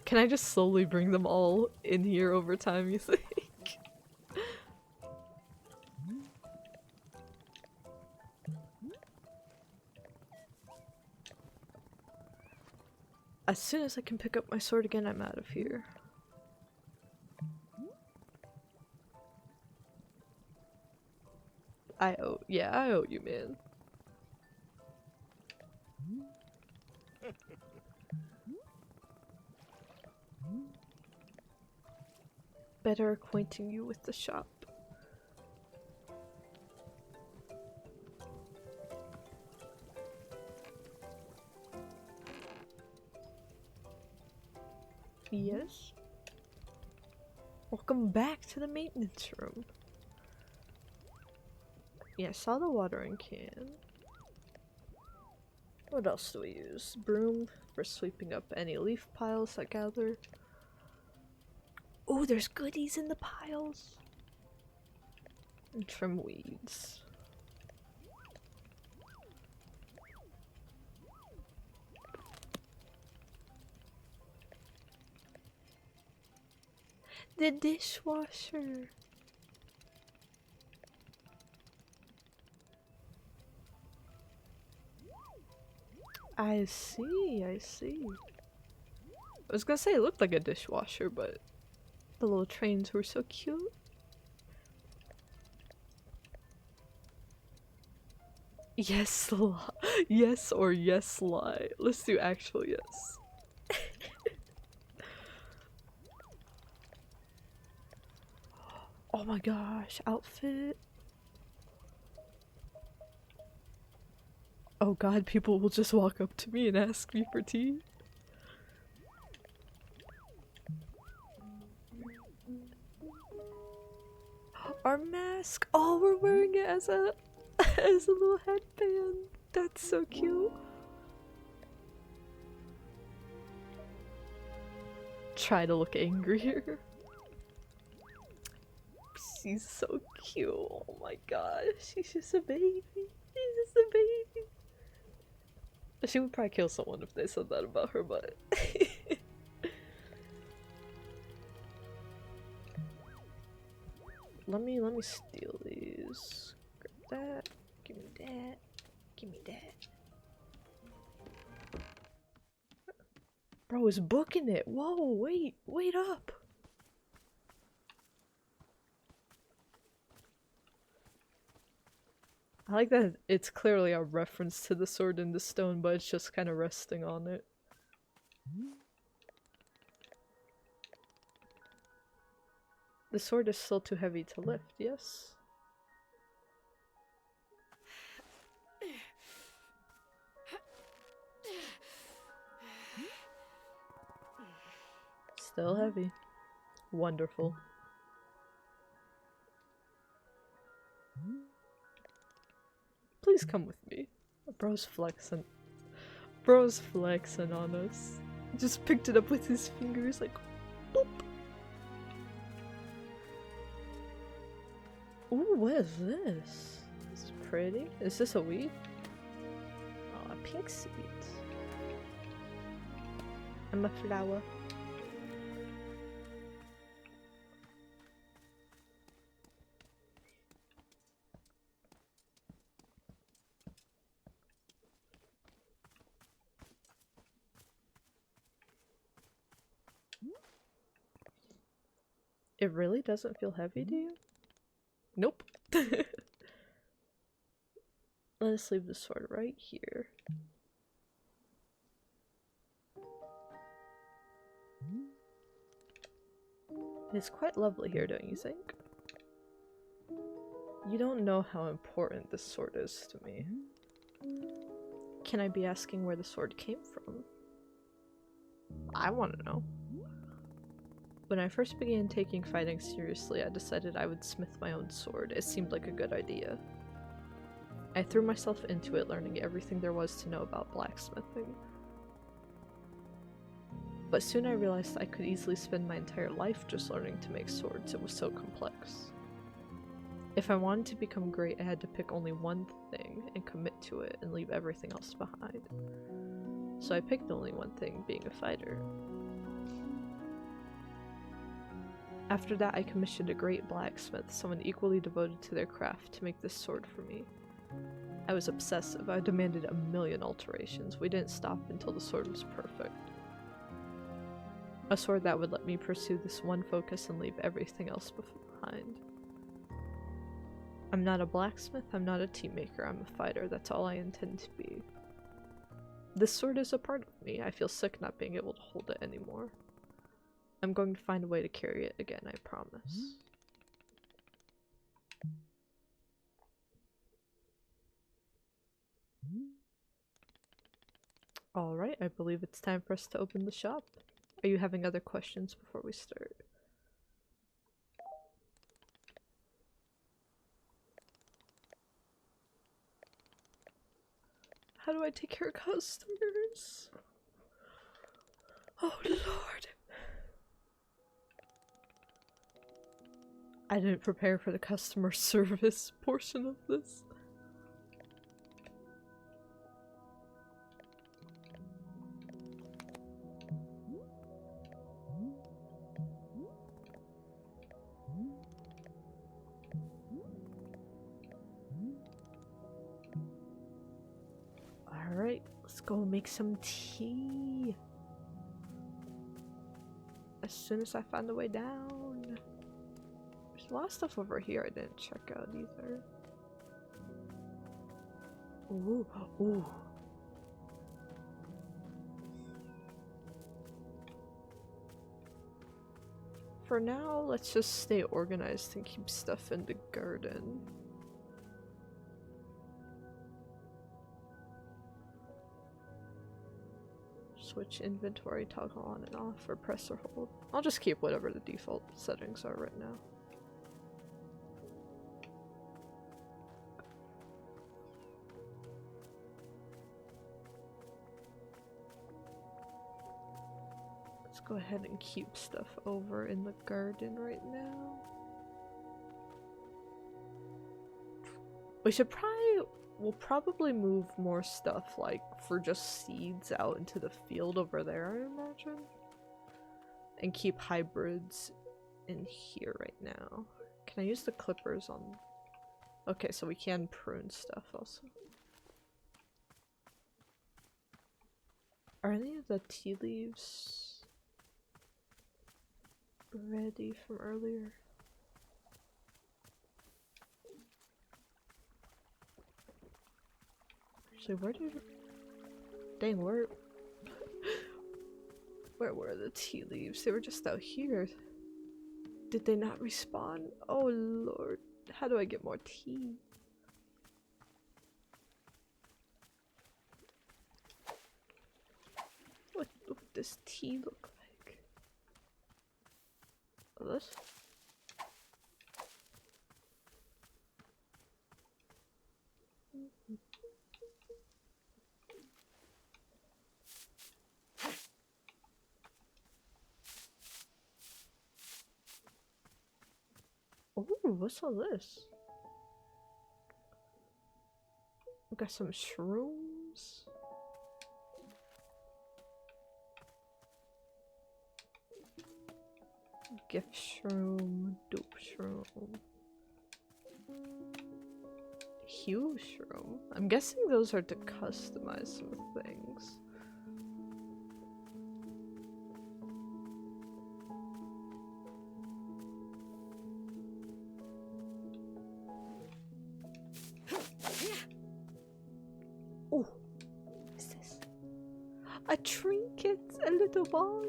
Can I just slowly bring them all in here over time, you think? As soon as I can pick up my sword again, I'm out of here. I owe you, man. Better acquainting you with the shop. Yes? Welcome back to the maintenance room. Yeah, I saw the watering can. What else do we use? Broom for sweeping up any leaf piles that gather. Oh, there's goodies in the piles! And trim weeds. The dishwasher! I see, I see. I was gonna say it looked like a dishwasher, but the little trains were so cute. Yes, yes or yes lie. Let's do actual yes. Oh my gosh, outfit. Oh god, people will just walk up to me and ask me for tea. Our mask! Oh, we're wearing it as a as a little headband. That's so cute. Try to look angrier. She's so cute. Oh my gosh, she's just a baby. She's just a baby. She would probably kill someone if they said that about her, but let me steal these. Grab that. Give me that. Give me that. Bro is booking it. Whoa, wait up. I like that it's clearly a reference to the sword in the stone, but it's just kind of resting on it. The sword is still too heavy to lift, yes? Still heavy. Wonderful. Please come with me. Bro's flexing. Bro's flexing on us. Just picked it up with his fingers like boop. Ooh, what is this? This is pretty. Is this a weed? Oh, a pink seed. I'm a flower. It really doesn't feel heavy to you? Nope. Let's leave the sword right here. It's quite lovely here, don't you think? You don't know how important this sword is to me. Can I be asking where the sword came from? I want to know. When I first began taking fighting seriously, I decided I would smith my own sword. It seemed like a good idea. I threw myself into it, learning everything there was to know about blacksmithing. But soon I realized I could easily spend my entire life just learning to make swords. It was so complex. If I wanted to become great, I had to pick only one thing and commit to it and leave everything else behind. So I picked only one thing, being a fighter. After that, I commissioned a great blacksmith, someone equally devoted to their craft, to make this sword for me. I was obsessive. I demanded 1,000,000 alterations. We didn't stop until the sword was perfect. A sword that would let me pursue this one focus and leave everything else behind. I'm not a blacksmith, I'm not a team maker, I'm a fighter. That's all I intend to be. This sword is a part of me. I feel sick not being able to hold it anymore. I'm going to find a way to carry it again, I promise. Alright, I believe it's time for us to open the shop. Are you having other questions before we start? How do I take care of customers? Oh Lord. I didn't prepare for the customer service portion of this. Alright, let's go make some tea. As soon as I find a way down. There's a lot of stuff over here I didn't check out either. Ooh, ooh. For now, let's just stay organized and keep stuff in the garden. Switch inventory, toggle on and off, or press or hold. I'll just keep whatever the default settings are right now. Let's go ahead and keep stuff over in the garden right now. We'll probably move more stuff, like, for just seeds out into the field over there, I imagine. And keep hybrids in here right now. Can I use the clippers on... Okay, so we can prune stuff also. Are any of the tea leaves ready from earlier? Actually, where did... Dang, where were the tea leaves? They were just out here. Did they not respawn? Oh lord. How do I get more tea? What does tea look like? this. Oh, what's all this? We got some shrooms. Gift shroom, dope shroom. Hue shroom. I'm guessing those are to customize some things. Oh, what's this? A trinket, a little ball.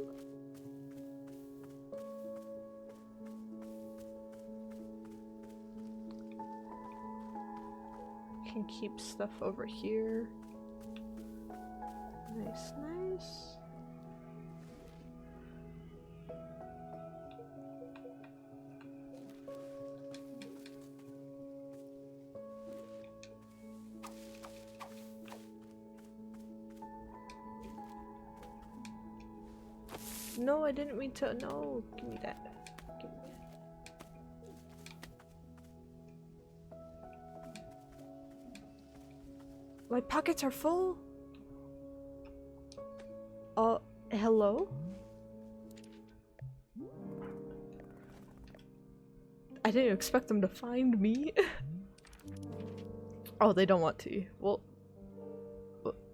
Can keep stuff over here. Nice, nice. No, I didn't mean to. No, give me that. Give me that. My pockets are full. Hello? I didn't expect them to find me. Oh, they don't want tea. Well,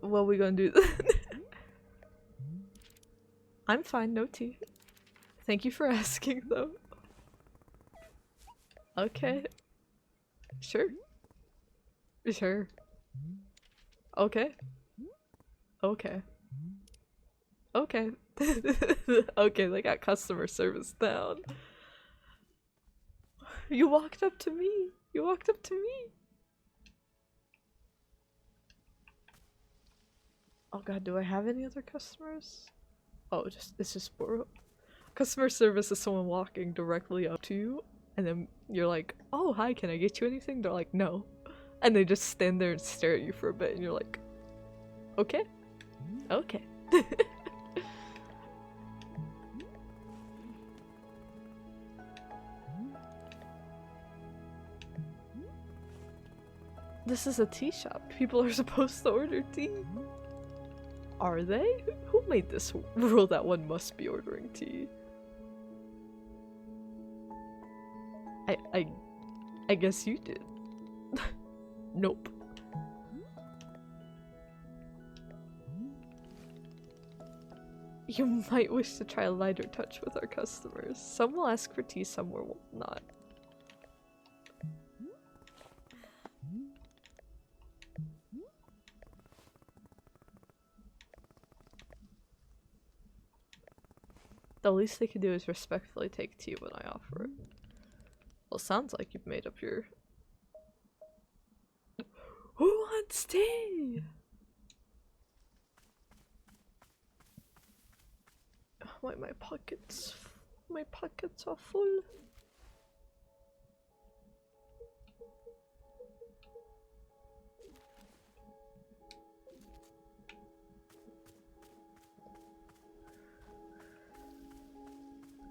what are we gonna do then? I'm fine, no tea. Thank you for asking, though. Okay. Sure. Sure. Okay. Okay. Okay. Okay, they got customer service down. You walked up to me. You walked up to me. Oh god, do I have any other customers? Oh, it's just Boro. Customer service is someone walking directly up to you, and then you're like, oh, hi, can I get you anything? They're like, no. And they just stand there and stare at you for a bit, and you're like, okay. Okay. This is a tea shop. People are supposed to order tea. Are they? Who made this rule that one must be ordering tea? I guess you did. Nope. You might wish to try a lighter touch with our customers. Some will ask for tea, some will not. The least they can do is respectfully take tea when I offer it. Well, sounds like you've made up your... Who wants tea? Why my pockets are full.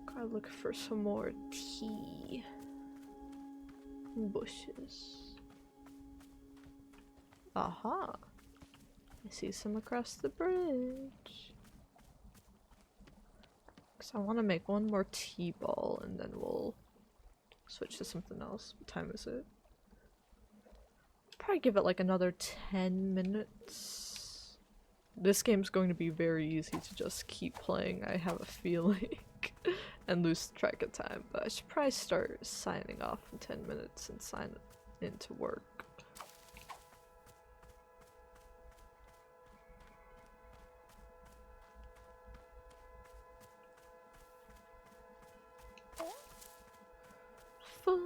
Gotta look for some more tea bushes. Aha! I see some across the bridge. Cause I want to make one more tea ball and then we'll switch to something else. What time is it? Probably give it like another 10 minutes. This game's going to be very easy to just keep playing, I have a feeling, and lose track of time, but I should probably start signing off in 10 minutes and sign into work. Full.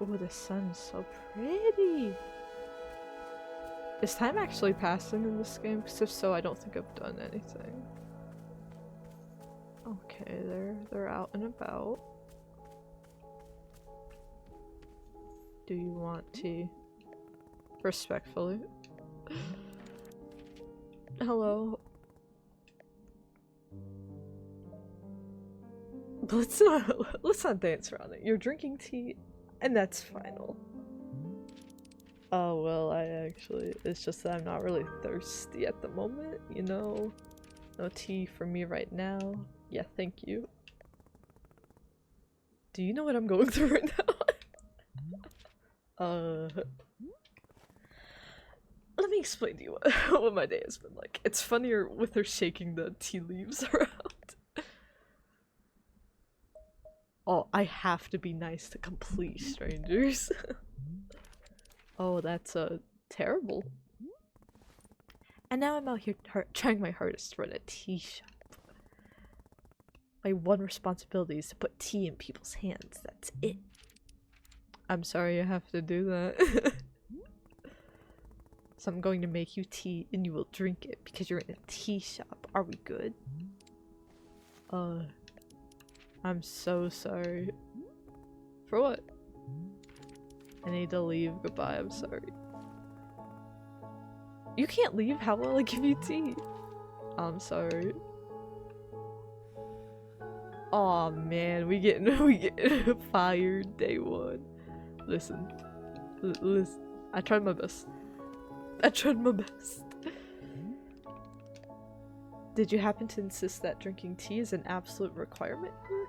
Oh, the sun's so pretty. Is time actually passing in this game? Because if so, I don't think I've done anything. Okay, they're out and about. Do you want tea? Respectfully. Hello. Let's not dance around it. You're drinking tea, and that's final. Oh well, it's just that I'm not really thirsty at the moment, you know? No tea for me right now. Yeah, thank you. Do you know what I'm going through right now? Let me explain to you what my day has been like. It's funnier with her shaking the tea leaves around. Oh, I have to be nice to complete strangers. Oh, that's terrible. And now I'm out here trying my hardest to run a tea shop. My one responsibility is to put tea in people's hands. That's it. I'm sorry you have to do that. So I'm going to make you tea and you will drink it because you're in a tea shop. Are we good? I'm so sorry. For what? I need to leave. Goodbye, I'm sorry. You can't leave, how will I give you tea? I'm sorry. Aw man, we getting fired day one. Listen. Listen. I tried my best. Did you happen to insist that drinking tea is an absolute requirement here?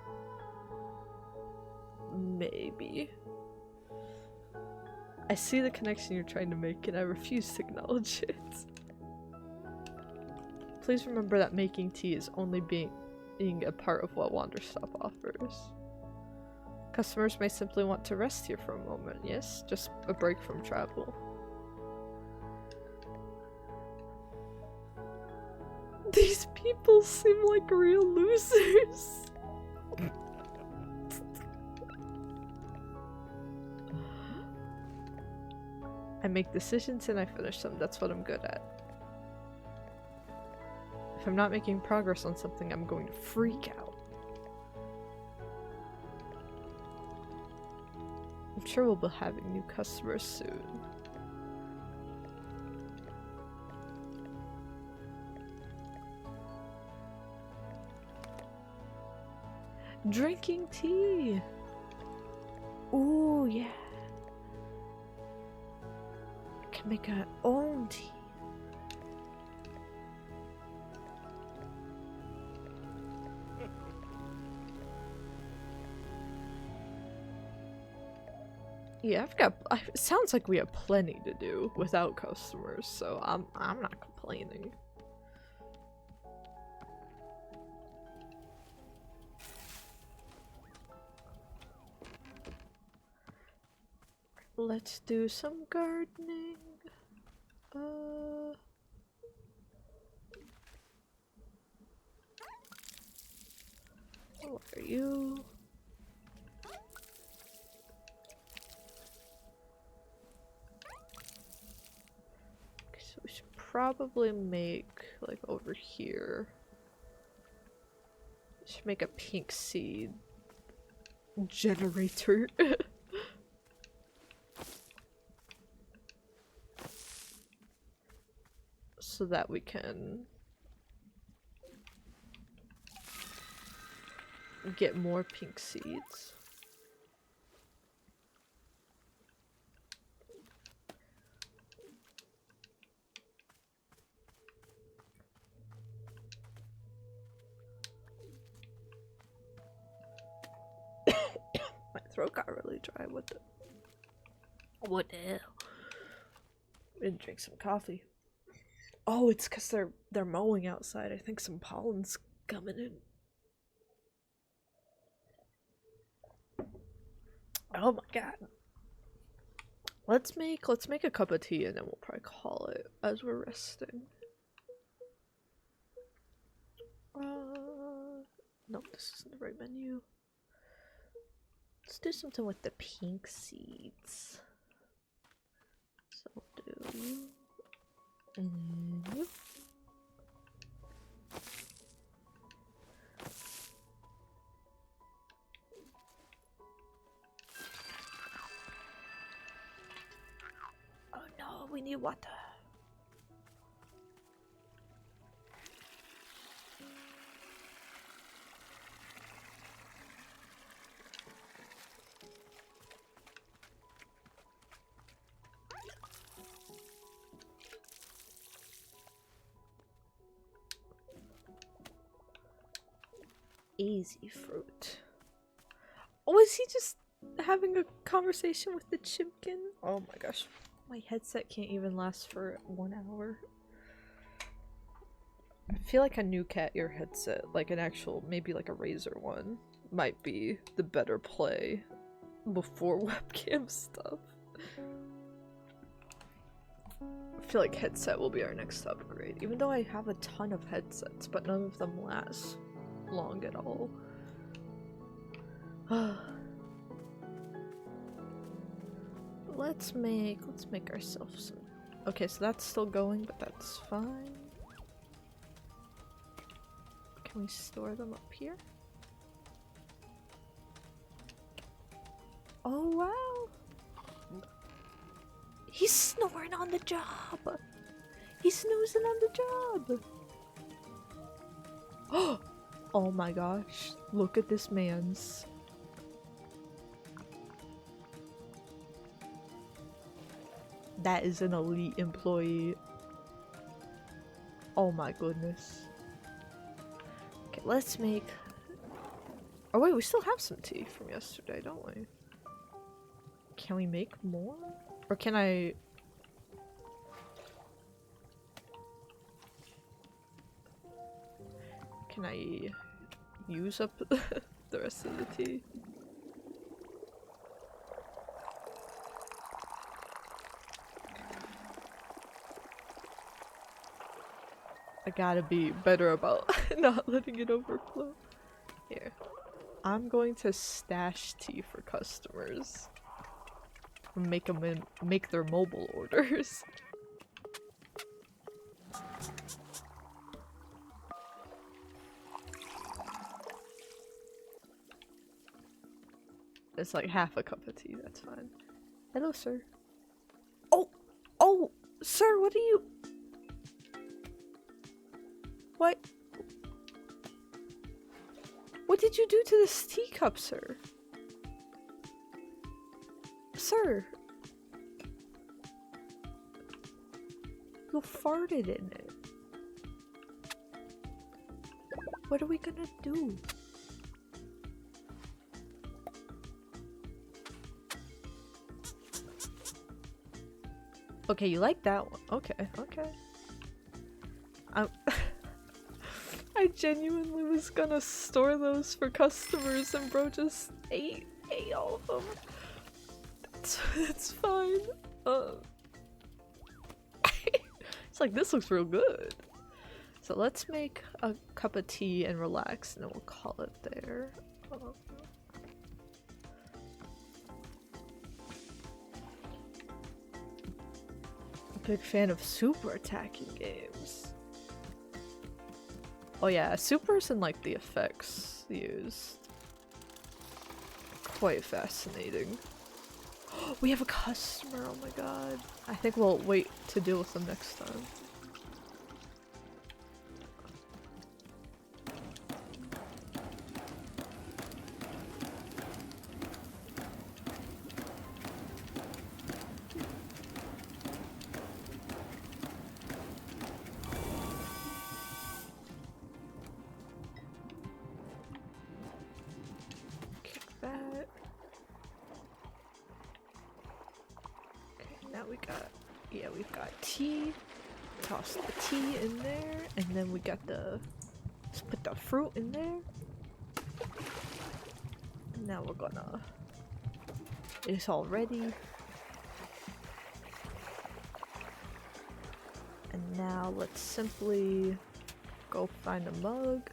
Maybe. I see the connection you're trying to make and I refuse to acknowledge it. Please remember that making tea is only being a part of what Wanderstop offers. Customers may simply want to rest here for a moment, yes? Just a break from travel. These people seem like real losers. I make decisions and I finish them. That's what I'm good at. If I'm not making progress on something, I'm going to freak out. I'm sure we'll be having new customers soon. Drinking tea! Ooh, yeah. I can make our own tea. Yeah, it sounds like we have plenty to do without customers, so I'm not complaining. Let's do some gardening. What are you? Okay, so we should probably make, like, over here. We should make a pink seed generator. So that we can get more pink seeds. My throat got really dry. What the hell? I didn't drink some coffee. Oh, it's because they're mowing outside. I think some pollen's coming in. Oh my god. Let's make a cup of tea and then we'll probably call it as we're resting. Nope, this isn't the right menu. Let's do something with the pink seeds. So we'll do you and you. Oh no, we need water. Easy fruit. Oh, is he just having a conversation with the chimkin? Oh my gosh. My headset can't even last for 1 hour. I feel like a new cat ear headset, like an actual, maybe like a Razer one, might be the better play before webcam stuff. I feel like headset will be our next upgrade, even though I have a ton of headsets, but none of them last long at all. Let's make ourselves some. Okay, so that's still going, but that's fine. Can we store them up here? Oh wow! He's snoring on the job! He's snoozing on the job! Oh my gosh, look at this man's. That is an elite employee. Oh my goodness. Okay, let's make... Oh wait, we still have some tea from yesterday, don't we? Can we make more? Or can I... Can I use up the rest of the tea? I gotta be better about not letting it overflow. Here. I'm going to stash tea for customers. Make them make their mobile orders. It's like half a cup of tea, that's fine. Hello, sir. Oh, sir, what are you... What? What did you do to this teacup, sir? Sir! You farted in it. What are we gonna do? Okay, you like that one. Okay, okay. I genuinely was gonna store those for customers and bro just ate all of them. It's fine. It's like, this looks real good. So let's make a cup of tea and relax and then we'll call it there. Big fan of super attacking games. Oh yeah, supers and like the effects used. Quite fascinating. We have a customer, oh my god. I think we'll wait to deal with them next time. We've got tea. Toss the tea in there, and then we got let's put the fruit in there. And now we're gonna, it's all ready. And now let's simply go find a mug.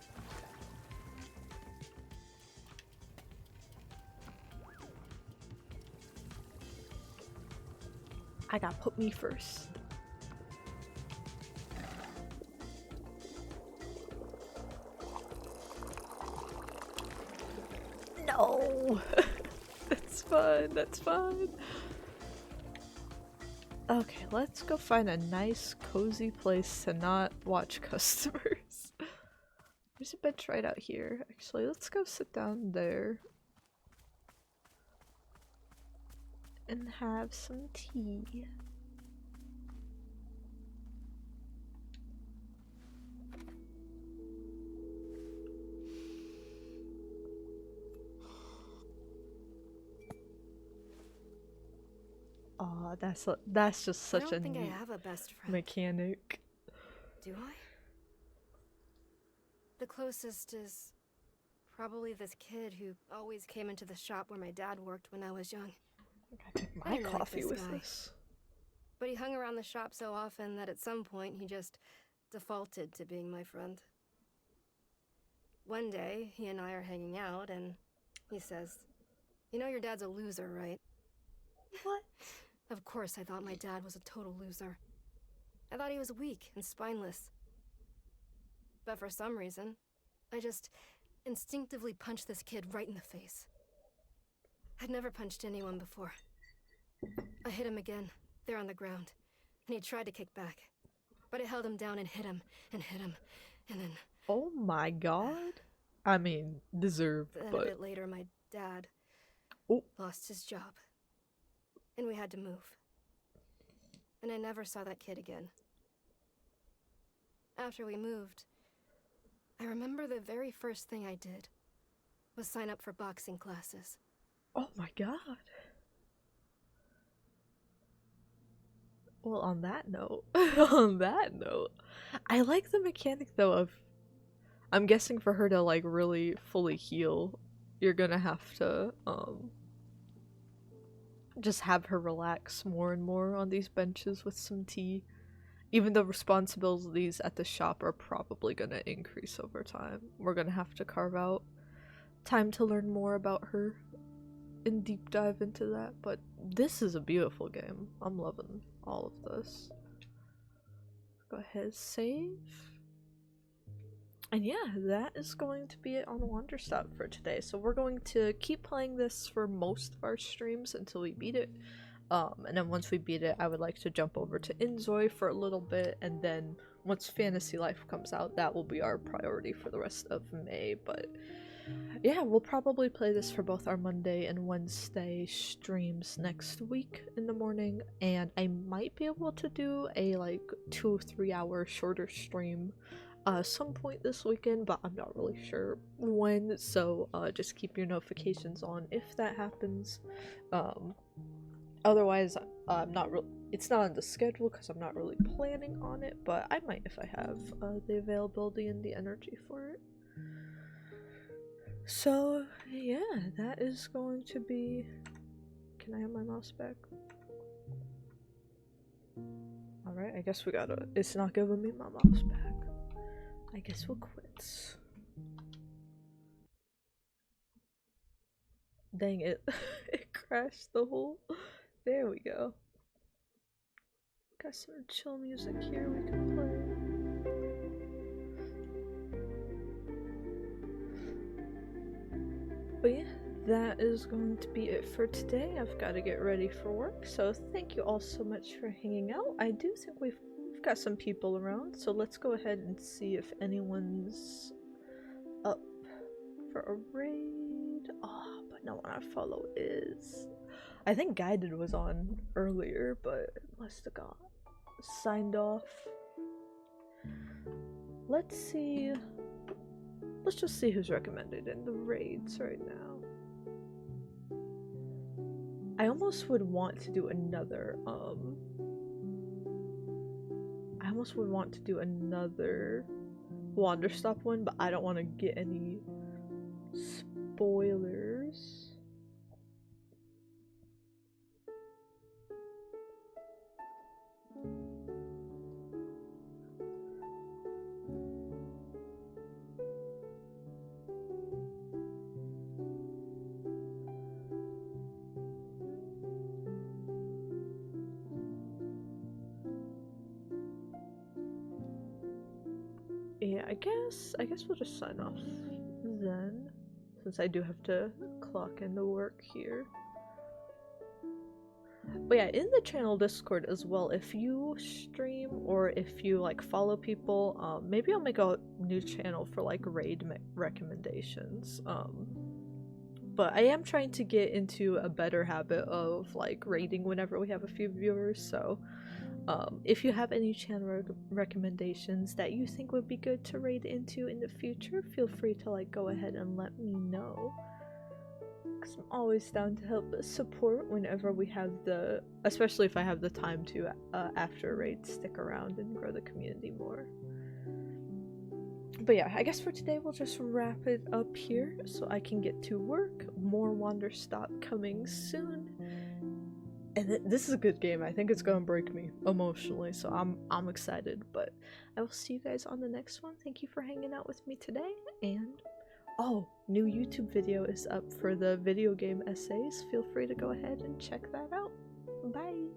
I gotta put me first. No! That's fine, that's fine. Okay, let's go find a nice, cozy place to not watch customers. There's a bench right out here. Actually, let's go sit down there and have some tea. Aw, that's just such I don't a think I neat have a best friend. mechanic. Do I? The closest is probably this kid who always came into the shop where my dad worked when I was young. I take I my didn't like coffee this with guy. this. But he hung around the shop so often that at some point he just defaulted to being my friend. One day, he and I are hanging out, and he says, "You know your dad's a loser, right?" What? Of course I thought my dad was a total loser. I thought he was weak and spineless. But for some reason, I just instinctively punched this kid right in the face. I'd never punched anyone before. I hit him again, there on the ground, and he tried to kick back. But I held him down and hit him, and hit him, and then... Oh my god. I mean, deserved, Then but... a bit later, my dad lost his job. And we had to move. And I never saw that kid again. After we moved, I remember the very first thing I did was sign up for boxing classes. Oh my god. Well, on that note, I like the mechanic though of, I'm guessing for her to like really fully heal, you're gonna have to just have her relax more and more on these benches with some tea. Even though responsibilities at the shop are probably gonna increase over time, we're gonna have to carve out time to learn more about her and deep dive into that. But this is a beautiful game. I'm loving all of this. Go ahead, save. And yeah, that is going to be it on Wanderstop for today. So we're going to keep playing this for most of our streams until we beat it. And then once we beat it, I would like to jump over to Inzoi for a little bit, and then once Fantasy Life comes out, that will be our priority for the rest of May. But yeah, we'll probably play this for both our Monday and Wednesday streams next week in the morning, and I might be able to do a like 2 or 3 hour shorter stream some point this weekend, but I'm not really sure when, so just keep your notifications on if that happens. Otherwise, I'm not really. It's not on the schedule because I'm not really planning on it, but I might if I have the availability and the energy for it. So yeah, that is going to be. Can I have my mouse back? Alright, I guess we gotta. It's not giving me my mouse back. I guess we'll quit. Dang it. It crashed the whole. There we go. Got some chill music here we can play. But yeah, that is going to be it for today. I've got to get ready for work, so thank you all so much for hanging out. I do think we've got some people around, so let's go ahead and see if anyone's up for a raid. Oh, but no one I follow is. I think Guided was on earlier, but must have got signed off. Let's see. Let's just see who's recommended in the raids right now. I almost would want to do another, I almost would want to do another Wanderstop one, but I don't want to get any spoilers. yeah, I guess we'll just sign off then, since I do have to clock into work here. But yeah, in the channel Discord as well, if you stream or if you like follow people, maybe I'll make a new channel for like raid recommendations. But I am trying to get into a better habit of like raiding whenever we have a few viewers, so if you have any channel recommendations that you think would be good to raid into in the future, feel free to like go ahead and let me know. Because I'm always down to help support whenever we have the, especially if I have the time to after raid stick around and grow the community more. But yeah, I guess for today we'll just wrap it up here so I can get to work. More Wanderstop coming soon. And this is a good game. I think it's gonna break me emotionally, so I'm excited. But I will see you guys on the next one. Thank you for hanging out with me today. And oh, new YouTube video is up for the video game essays. Feel free to go ahead and check that out. Bye.